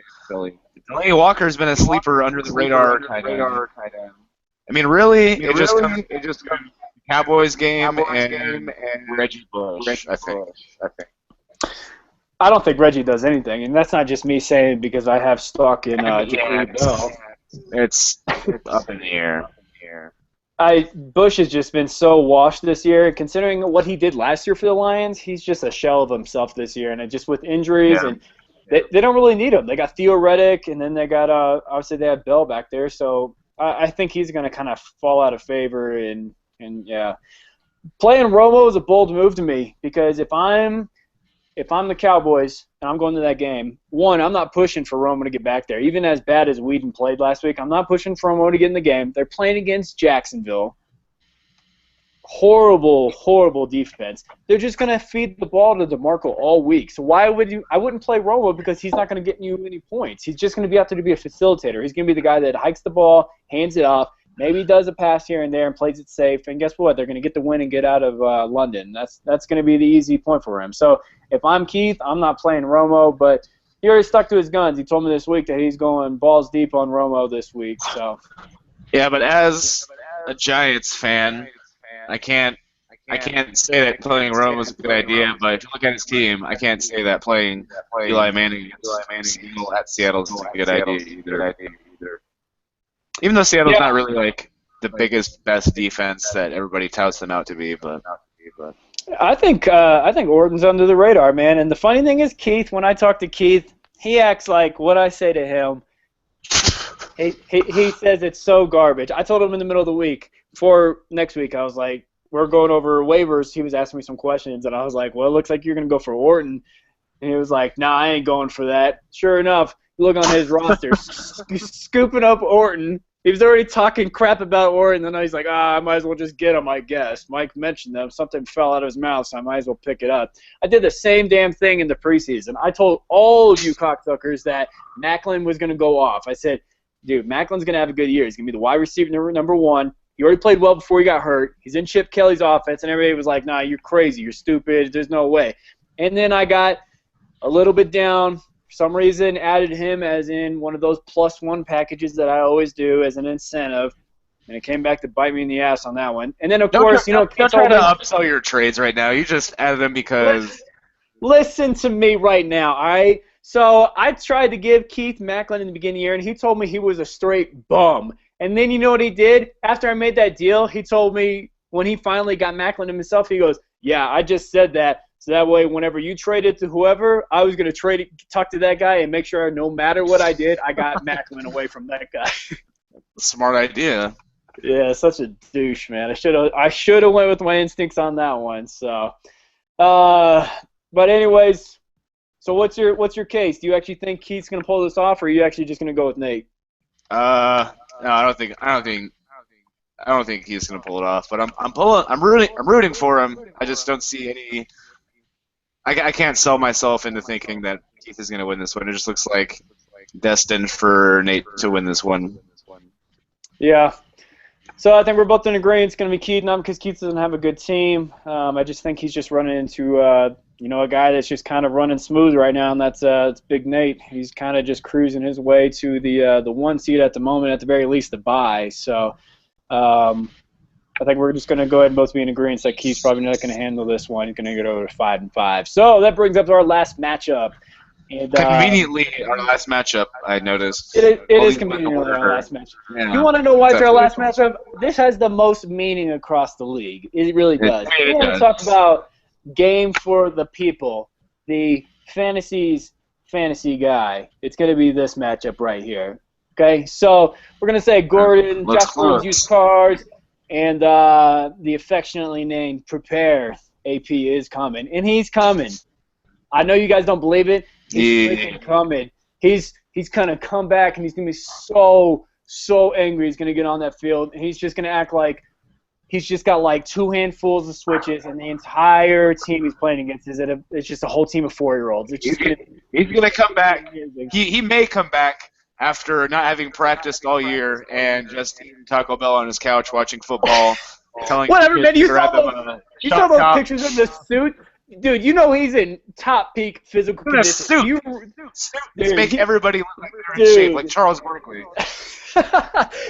Delaney Walker's been a sleeper under the radar tight end. I mean, really, it just comes to the Cowboys game and Reggie Bush, I think. I don't think Reggie does anything, and that's not just me saying because I have stock in Ja'Cory Bell. It's up in the air. Bush has just been so washed this year. Considering what he did last year for the Lions, he's just a shell of himself this year. And just with injuries, and they don't really need him. They got Theo Riddick, and then they got obviously they have Bell back there. So I think he's going to kind of fall out of favor. And yeah, playing Romo is a bold move to me because if I'm the Cowboys and I'm going to that game, one, I'm not pushing for Romo to get back there. Even as bad as Whedon played last week, I'm not pushing for Romo to get in the game. They're playing against Jacksonville. Horrible, horrible defense. They're just going to feed the ball to DeMarco all week. So why would you – I wouldn't play Romo because he's not going to get you any points. He's just going to be out there to be a facilitator. He's going to be the guy that hikes the ball, hands it off, maybe does a pass here and there and plays it safe. And guess what? They're going to get the win and get out of London. That's going to be the easy point for him. So if I'm Keith, I'm not playing Romo, but he already stuck to his guns. He told me this week that he's going balls deep on Romo this week. So yeah, but as a Giants fan, I can't say that playing Romo is a good idea. But if you look at his team, I can't say that playing Eli Manning at Seattle is a good idea either. Even though Seattle's not really like the biggest, best defense that everybody touts them out to be, but I think Orton's under the radar, man. And the funny thing is, Keith, when I talk to Keith, he acts like what I say to him. He says it's so garbage. I told him in the middle of the week before next week, I was like, we're going over waivers. He was asking me some questions, and I was like, well, it looks like you're going to go for Orton. And he was like, nah, I ain't going for that. Sure enough, look on his roster, scooping up Orton. He was already talking crap about Orton, and then he's like, I might as well just get him, I guess. Mike mentioned them. Something fell out of his mouth, so I might as well pick it up. I did the same damn thing in the preseason. I told all of you cocksuckers that Macklin was going to go off. I said, dude, Macklin's going to have a good year. He's going to be the wide receiver number one. He already played well before he got hurt. He's in Chip Kelly's offense, and everybody was like, nah, you're crazy. You're stupid. There's no way. And then I got a little bit down. For some reason, added him as in one of those +1 packages that I always do as an incentive, and it came back to bite me in the ass on that one. And then, of course, don't try to upsell your trades right now. You just added them because. Listen to me right now, all right? So I tried to give Keith Macklin in the beginning of the year, and he told me he was a straight bum. And then you know what he did? After I made that deal, he told me when he finally got Macklin himself, he goes, yeah, I just said that. So that way, whenever you trade it to whoever, I was going to talk to that guy and make sure no matter what I did, I got Macklin away from that guy. Smart idea. Yeah, such a douche, man. I should have went with my instincts on that one. So, but anyways, so what's your case? Do you actually think Keith's going to pull this off, or are you actually just going to go with Nate? No, I don't think he's going to pull it off. But I'm rooting for him. I just don't see any. I can't sell myself into thinking that Keith is going to win this one. It just looks like destined for Nate to win this one. Yeah. So I think we're both in agreement it's going to be Keith, not because Keith doesn't have a good team. I just think he's just running into a guy that's just kind of running smooth right now, and that's it's Big Nate. He's kind of just cruising his way to the 1 seed at the moment, at the very least the bye. So I think we're just going to go ahead and both be in agreement that Keith's probably not going to handle this one. He's going to get over to 5-5. So that brings up to our last matchup. And, conveniently, our last matchup, I noticed. It is conveniently our last matchup. Yeah. You want to know why it's our last matchup? This has the most meaning across the league. It really does. We want to talk about game for the people, the fantasy guy. It's going to be this matchup right here. Okay, so we're going to say Gordon, Josh Gordon's used cars, and the affectionately named Prepare AP is coming. And he's coming. I know you guys don't believe it. He's freaking coming. He's going to come back, and he's going to be so so angry he's going to get on that field, and he's just going to act like he's just got like 2 handfuls of switches, and the entire team he's playing against it's just a whole team of 4-year-olds. He's gonna come back. He may come back after not having practiced all year and just eating Taco Bell on his couch watching football. Whatever, man. You saw those pictures of the suit? Dude, you know he's in top peak physical condition. Suit make everybody look like they're in shape, like Charles Barkley.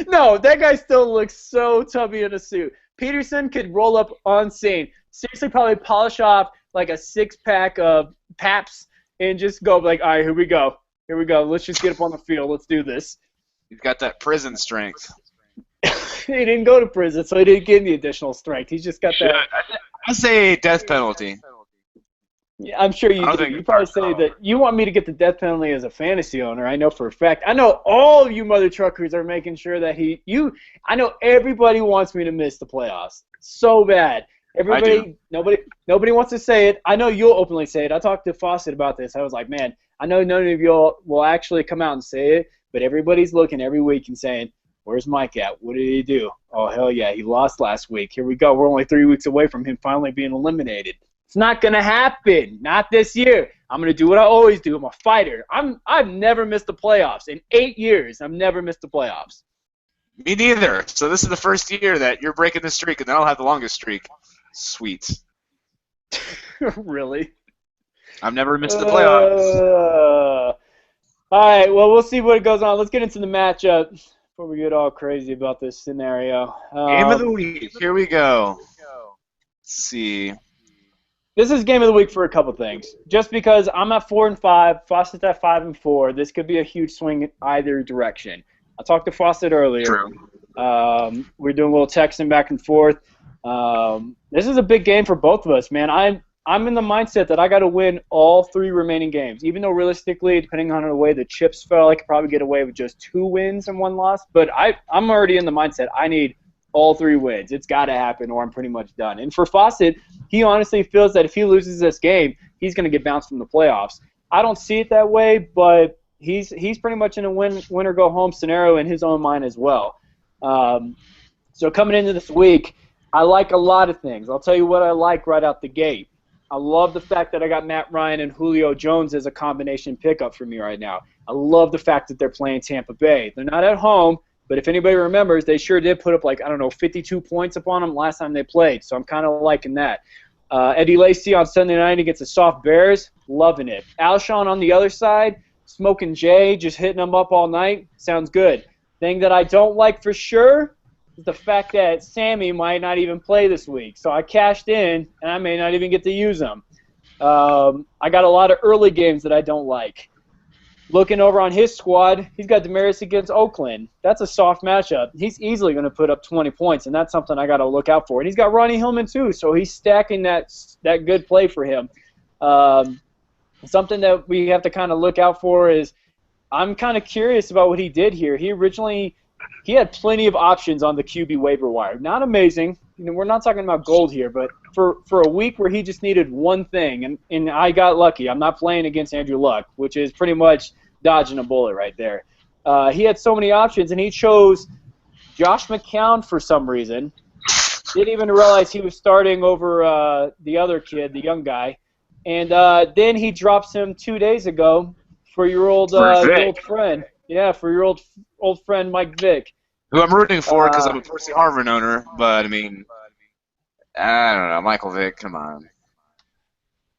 No, that guy still looks so tubby in a suit. Peterson could roll up on scene. Seriously, probably polish off like a 6-pack of Paps and just go like, all right, here we go. Here we go. Let's just get up on the field. Let's do this. He's got that prison strength. He didn't go to prison, so he didn't get any additional strength. He's just got that. I say death penalty. Yeah, I'm sure you do. You probably say that you want me to get the death penalty as a fantasy owner. I know for a fact. I know all of you mother truckers are making sure that I know everybody wants me to miss the playoffs so bad. Nobody wants to say it. I know you'll openly say it. I talked to Fawcett about this. I was like, man, I know none of you will actually come out and say it, but everybody's looking every week and saying, where's Mike at? What did he do? Oh, hell yeah, he lost last week. Here we go. We're only 3 weeks away from him finally being eliminated. It's not going to happen. Not this year. I'm going to do what I always do. I'm a fighter. I've never missed the playoffs. In 8 years, I've never missed the playoffs. Me neither. So this is the first year that you're breaking the streak, and then I'll have the longest streak. Sweet. Really? I've never missed the playoffs. All right, well, we'll see what goes on. Let's get into the matchup before we get all crazy about this scenario. Game of the week. Here we go. Let's see. This is game of the week for a couple things. Just because I'm at 4-5, Fawcett's at 5-4, this could be a huge swing in either direction. I talked to Fawcett earlier. True. We're doing a little texting back and forth. This is a big game for both of us, man. I'm in the mindset that I got to win all 3 remaining games, even though realistically, depending on the way the chips fell, I could probably get away with just 2 wins and 1 loss. But I'm already in the mindset I need all 3 wins. It's got to happen, or I'm pretty much done. And for Fawcett, he honestly feels that if he loses this game, he's going to get bounced from the playoffs. I don't see it that way, but he's pretty much in a win or go home scenario in his own mind as well. So coming into this week, I like a lot of things. I'll tell you what I like right out the gate. I love the fact that I got Matt Ryan and Julio Jones as a combination pickup for me right now. I love the fact that they're playing Tampa Bay. They're not at home, but if anybody remembers, they sure did put up 52 points upon them last time they played. So I'm kind of liking that. Eddie Lacy on Sunday night against the soft Bears, loving it. Alshon on the other side, smoking Jay, just hitting them up all night, sounds good. Thing that I don't like for sure is the fact that Sammy might not even play this week. So I cashed in, and I may not even get to use him. I got a lot of early games that I don't like. Looking over on his squad, he's got Demaryius against Oakland. That's a soft matchup. He's easily going to put up 20 points, and that's something I got to look out for. And he's got Ronnie Hillman too, so he's stacking that good play for him. Something that we have to kind of look out for is I'm kind of curious about what he did here. He had plenty of options on the QB waiver wire. Not amazing. We're not talking about gold here, but for a week where he just needed one thing, and I got lucky. I'm not playing against Andrew Luck, which is pretty much dodging a bullet right there. He had so many options, and he chose Josh McCown for some reason. Didn't even realize he was starting over the other kid, the young guy. And then he drops him 2 days ago for your old friend. Yeah, for your old friend Mike Vick. Who I'm rooting for because I'm a Percy Harvin owner, but I mean, I don't know, Michael Vick, come on.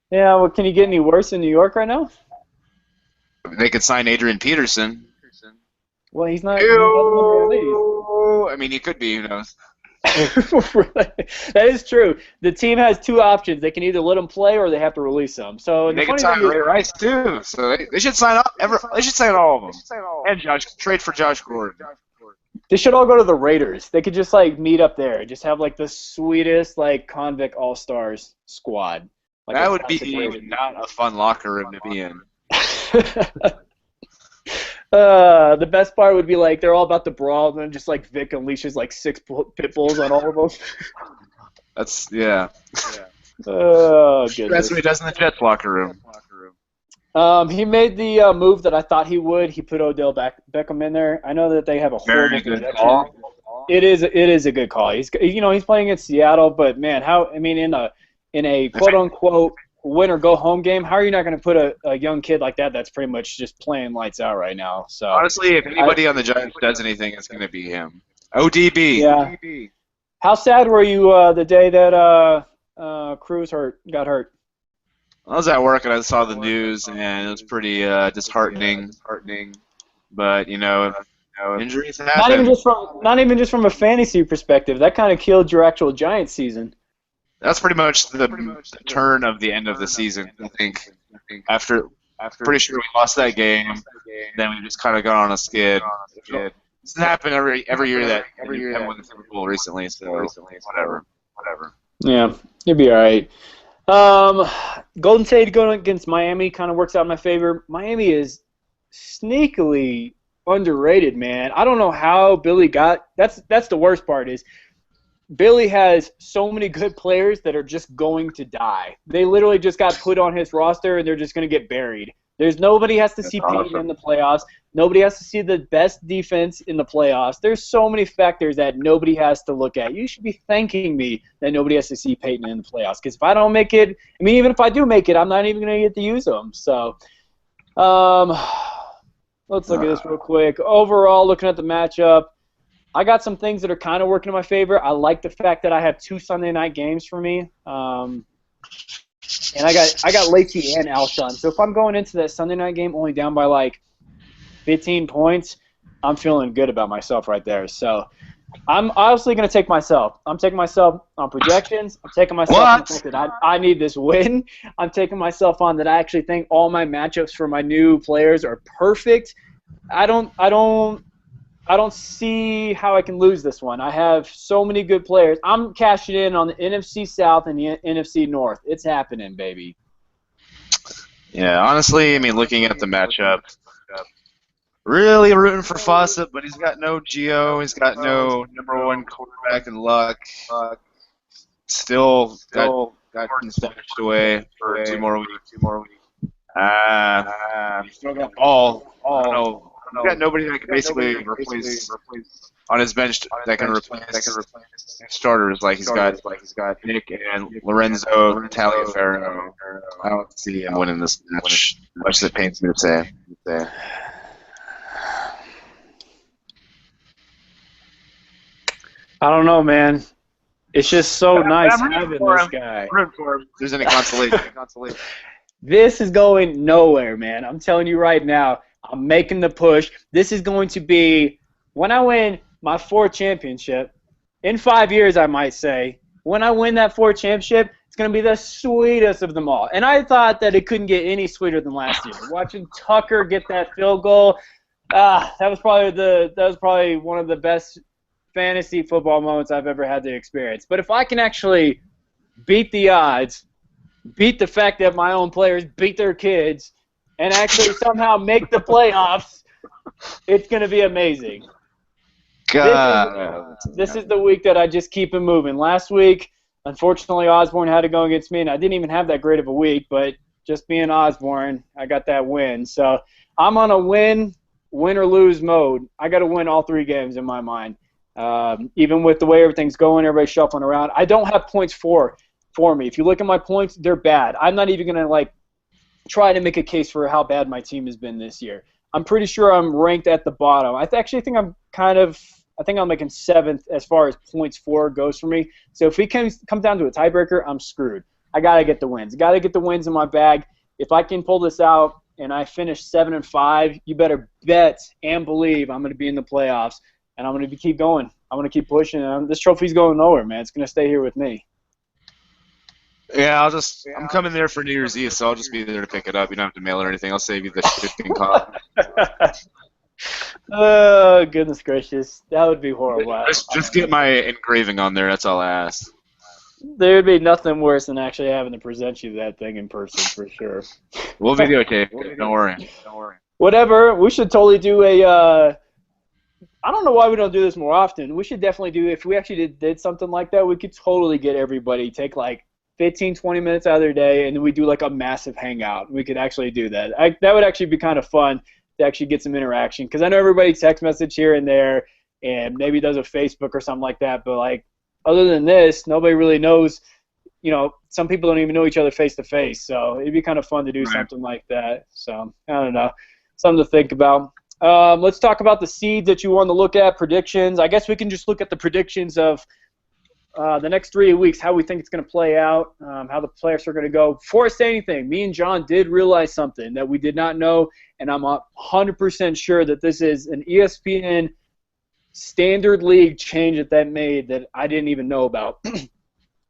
Yeah, well, can you get any worse in New York right now? They could sign Adrian Peterson. Well, he's not. I mean, he could be. Who knows? That is true. The team has 2 options. They can either let him play or they have to release him. So they can sign Ray Rice too. So they should sign up. They should sign all of them. And trade for Josh Gordon. They should all go to the Raiders. They could just meet up there. Just have the sweetest convict all-stars squad. That would be not a fun locker room to be in. The best part would be they're all about to brawl, and then just Vic unleashes 6 pit bulls on all of them. That's yeah. Oh, goodness. That's what he does in the Jets locker room. He made the move that I thought he would. He put Odell Beckham in there. I know that they have a Very horrible good call. It is a good call. He's playing against Seattle, but man, in a quote unquote win or go home game, how are you not going to put a young kid like that that's pretty much just playing lights out right now? So honestly, if anybody on the Giants does anything, it's going to be him. ODB. Yeah. How sad were you the day that Cruz got hurt? I was at work and I saw the news, and it was pretty disheartening. But injuries happen. Not even just from a fantasy perspective. That kind of killed your actual Giants season. That's pretty much the turn of the end of the season. I think after pretty sure we lost that game, then we just kind of got on a skid. This has happened every year that haven't won the Super Bowl recently. So whatever. Yeah, you'll be all right. Golden State going against Miami kind of works out in my favor. Miami is sneakily underrated, man. I don't know how Billy got. That's the worst part is Billy has so many good players that are just going to die. They literally just got put on his roster and they're just going to get buried. Nobody has to see Peyton in the playoffs. Nobody has to see the best defense in the playoffs. There's so many factors that nobody has to look at. You should be thanking me that nobody has to see Peyton in the playoffs. Because if I don't make it, even if I do make it, I'm not even going to get to use them. So, let's look at this real quick. Overall, looking at the matchup, I got some things that are kind of working in my favor. I like the fact that I have 2 Sunday night games for me. And I got Lacey and Alshon. So if I'm going into that Sunday night game only down by like 15 points, I'm feeling good about myself right there. So I'm obviously going to take myself. I'm taking myself on projections. I'm taking myself on the fact that I need this win. I'm taking myself on that I actually think all my matchups for my new players are perfect. I don't see how I can lose this one. I have so many good players. I'm cashing in on the NFC South and the NFC North. It's happening, baby. Yeah, honestly, looking at the matchup, really rooting for Fawcett, but he's got no Gio. He's got no number 1 quarterback in Luck. Still got Gordon stashed away for 2 more weeks. Still got Ball. I don't know. He's got nobody that can basically replace on his bench that can replace starters. Like he's got Nick and Lorenzo Taliaferro. I don't see him winning this match. Much as it pains me to say. I don't know, man. It's just so nice having this guy. There's any consolation. This is going nowhere, man. I'm telling you right now. I'm making the push. This is going to be, when I win my 4th championship, in 5 years I might say, when I win that 4th championship, it's going to be the sweetest of them all. And I thought that it couldn't get any sweeter than last year. Watching Tucker get that field goal, that was probably one of the best fantasy football moments I've ever had to experience. But if I can actually beat the odds, beat the fact that my own players beat their kids, and actually somehow make the playoffs, it's going to be amazing. God. This is the week that I just keep it moving. Last week, unfortunately, Osborne had to go against me, and I didn't even have that great of a week, but just being Osborne, I got that win. So I'm on a win or lose mode. I got to win all 3 games in my mind. Even with the way everything's going, everybody's shuffling around. I don't have points for me. If you look at my points, they're bad. I'm not even going to, try to make a case for how bad my team has been this year. I'm pretty sure I'm ranked at the bottom. I actually think I'm making 7th as far as points for goes for me. So if it comes down to a tiebreaker, I'm screwed. I got to get the wins. Got to get the wins in my bag. If I can pull this out and I finish 7-5, you better bet and believe I'm going to be in the playoffs, and I'm going to keep going. I'm going to keep pushing. This trophy's going nowhere, man. It's going to stay here with me. Yeah, I'm coming there for New Year's Eve, so I'll just be there to pick it up. You don't have to mail it or anything. I'll save you the shipping cost. Oh, goodness gracious. That would be horrible. Just get my engraving on there. That's all I ask. There would be nothing worse than actually having to present you that thing in person, for sure. We'll videotape it. Don't worry. Whatever. We should totally do I don't know why we don't do this more often. We should definitely do, if we actually did something like that, we could totally get everybody, take 15, 20 minutes out of their day, and then we do like a massive hangout. We could actually do that. That would actually be kind of fun to actually get some interaction, because I know everybody text message here and there and maybe does a Facebook or something like that, but like other than this, nobody really knows. You know, some people don't even know each other face to face, so it'd be kind of fun to do something like that. So I don't know, something to think about. Let's talk about the seeds that you want to look at, predictions. I guess we can just look at the predictions of the next 3 weeks, how we think it's going to play out, how the players are going to go. Before I say anything, me and John did realize something that we did not know, and I'm 100% sure that this is an ESPN standard league change that made that I didn't even know about.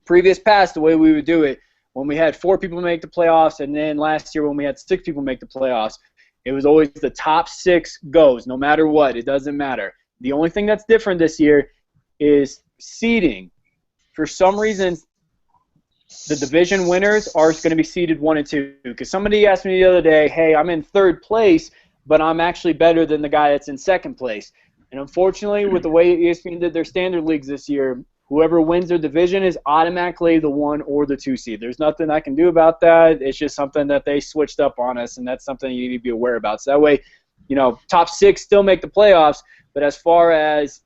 Previous past, the way we would do it, when we had 4 people make the playoffs, and then last year when we had 6 people make the playoffs, it was always the top 6 goes, no matter what. It doesn't matter. The only thing that's different this year is seeding. For some reason, the division winners are going to be seeded 1 and 2. Because somebody asked me the other day, hey, I'm in 3rd place, but I'm actually better than the guy that's in 2nd place. And unfortunately, with the way ESPN did their standard leagues this year, whoever wins their division is automatically the 1 or the 2 seed. There's nothing I can do about that. It's just something that they switched up on us, and that's something you need to be aware about. So that way, you know, top 6 still make the playoffs, but as far as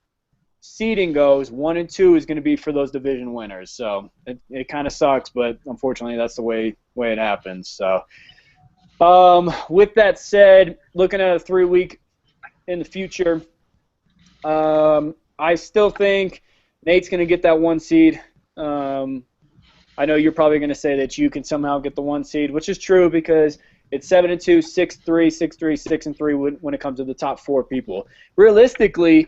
seeding goes, 1 and 2 is going to be for those division winners. So it kind of sucks, but unfortunately that's the way it happens. So with that said, looking at a 3-week in the future, I still think Nate's going to get that 1 seed. I know you're probably going to say that you can somehow get the 1 seed, which is true because it's 7-2, 6-3, 6-3, 6-3 when it comes to the top 4 people. Realistically,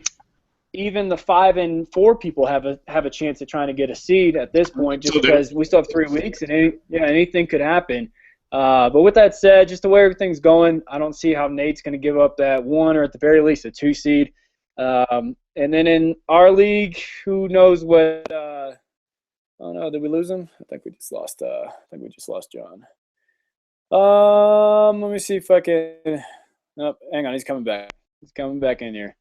even the 5 and 4 people have a chance of trying to get a seed at this point, just because we still have 3 weeks and anything could happen. But with that said, just the way everything's going, I don't see how Nate's going to give up that 1 or at the very least a 2 seed. And then in our league, who knows what? Oh no, did we lose him? I think we just lost. John. Let me see if I can. Nope, hang on, he's coming back. He's coming back in here.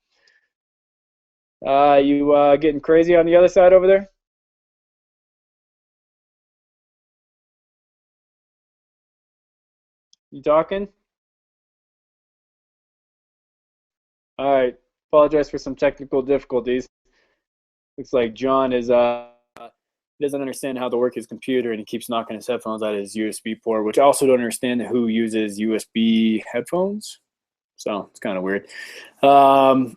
You getting crazy on the other side over there? You talking? All right. Apologize for some technical difficulties. Looks like John is doesn't understand how to work his computer, and he keeps knocking his headphones out of his USB port, which I also don't understand who uses USB headphones. So it's kind of weird. I'll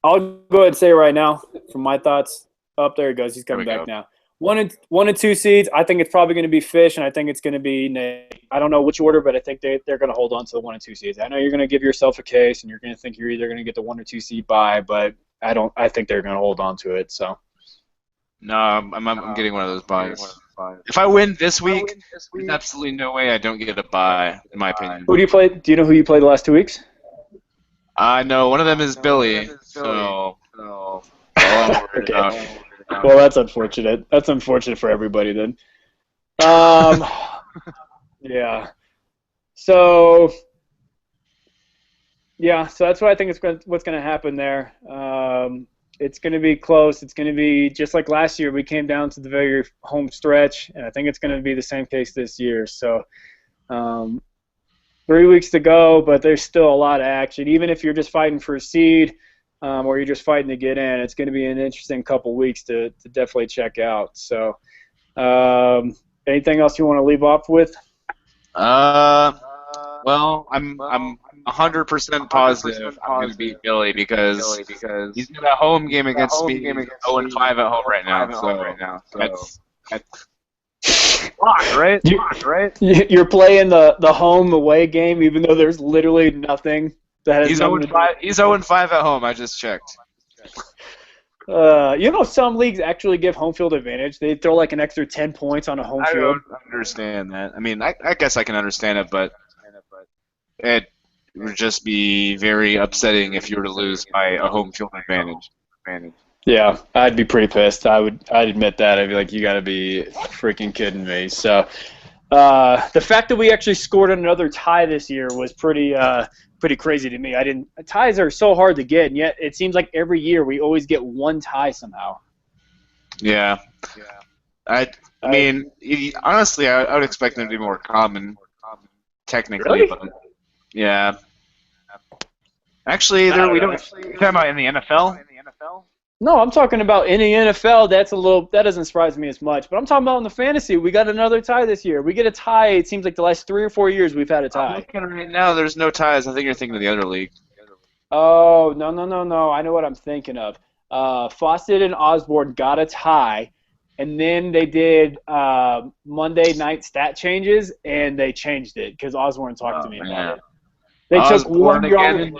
go ahead and say right now, from my thoughts. Up there he goes. He's coming back now. 1 and 2 seeds. I think it's probably going to be Fish, and I think it's going to be Nate. I don't know which order, but I think they're going to hold on to the 1 and 2 seeds. I know you're going to give yourself a case, and you're going to think you're either going to get the 1 or 2 seed by, but I think they're going to hold on to it. So. No, I'm getting one of those buys. If I win this week, there's absolutely no way I don't get a buy, in my opinion. Who do you play? Do you know who you played the last 2 weeks? I know one of them is Billy. So. Okay. Well, that's unfortunate. That's unfortunate for everybody then. Yeah. So that's what I think what's going to happen there. It's going to be close. It's going to be just like last year. We came down to the very home stretch, and I think it's going to be the same case this year. So 3 weeks to go, but there's still a lot of action. Even if you're just fighting for a seed, or you're just fighting to get in, it's going to be an interesting couple weeks to definitely check out. So, anything else you want to leave off with? Well, I'm 100% positive I'm going to beat Billy because he's got a home game against me. 0-5 at home right now. So that's locked, right? You're playing the home away game, even though there's literally nothing. He's 0-5 at home. I just checked. You know, some leagues actually give home field advantage. They throw like an extra 10 points on a home field. I don't understand that. I mean, I guess I can understand it, but it would just be very upsetting if you were to lose by a home field advantage. Yeah, I'd be pretty pissed. I'd admit that. I'd be like, you got to be freaking kidding me. So the fact that we actually scored another tie this year was pretty crazy to me. Ties are so hard to get, and yet it seems like every year we always get one tie somehow. Yeah. I mean, honestly, I would expect them to be more common, technically, Really? but yeah. Actually, we don't. You're talking about in the NFL? No, I'm talking about in the NFL. That doesn't surprise me as much. But I'm talking about in the fantasy. We got another tie this year. We get a tie. It seems like the last 3 or 4 years we've had a I'm tie. looking right now. There's no ties. I think you're thinking of the other league. Oh, no. I know what I'm thinking of. Fawcett and Osborne got a tie, and then they did Monday night stat changes, and they changed it because Osborne talked to me about it. They took 1 yard.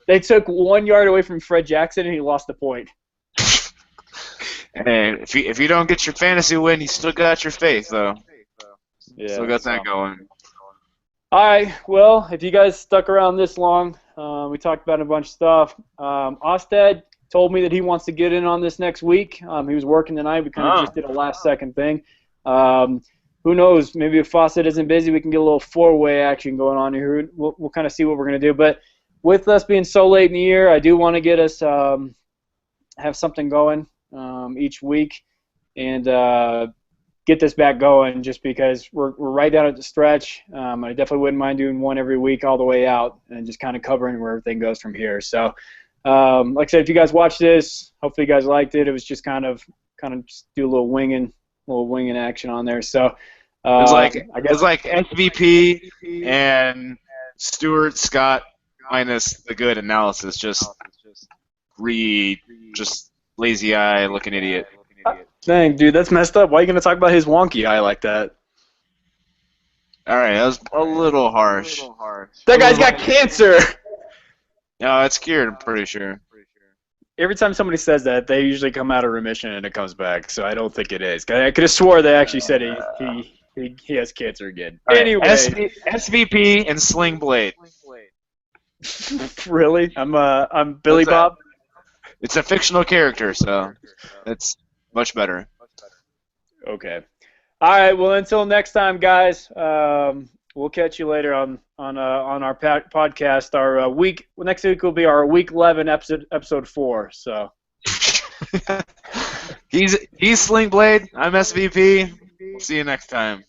They took 1 yard away from Fred Jackson, and he lost the point. Hey, if you don't get your fantasy win, you still got your faith, though. Yeah, still got that going. All right. Well, if you guys stuck around this long, we talked about a bunch of stuff. Ostad told me that he wants to get in on this next week. He was working tonight. We kind of just did a last-second thing. Who knows? Maybe if Fawcett isn't busy, we can get a little four-way action going on here. We'll kind of see what we're going to do. But with us being so late in the year, I do want to get us have something going each week and get this back going just because we're right down at the stretch. I definitely wouldn't mind doing one every week all the way out and just kind of covering where everything goes from here. So, like I said, if you guys watched this, hopefully you guys liked it. It was just kind of just do a little winging action on there. So, it's like SVP and Stuart Scott minus the good analysis. Just lazy eye looking idiot. Dang, dude, that's messed up. Why are you going to talk about his wonky eye like that? All right, that was a little harsh. That guy's got cancer! No, it's cured, I'm pretty sure. Every time somebody says that, they usually come out of remission and it comes back, so I don't think it is. I could have swore they actually said he has cancer again. Right. Anyway. SVP and Sling Blade. Really? I'm Billy Bob? It's a fictional character, so it's much better. Okay. All right. Well, until next time, guys. We'll catch you later on our podcast. Our next week will be our week 11 episode 4. So. He's Sling Blade. I'm SVP. See you next time.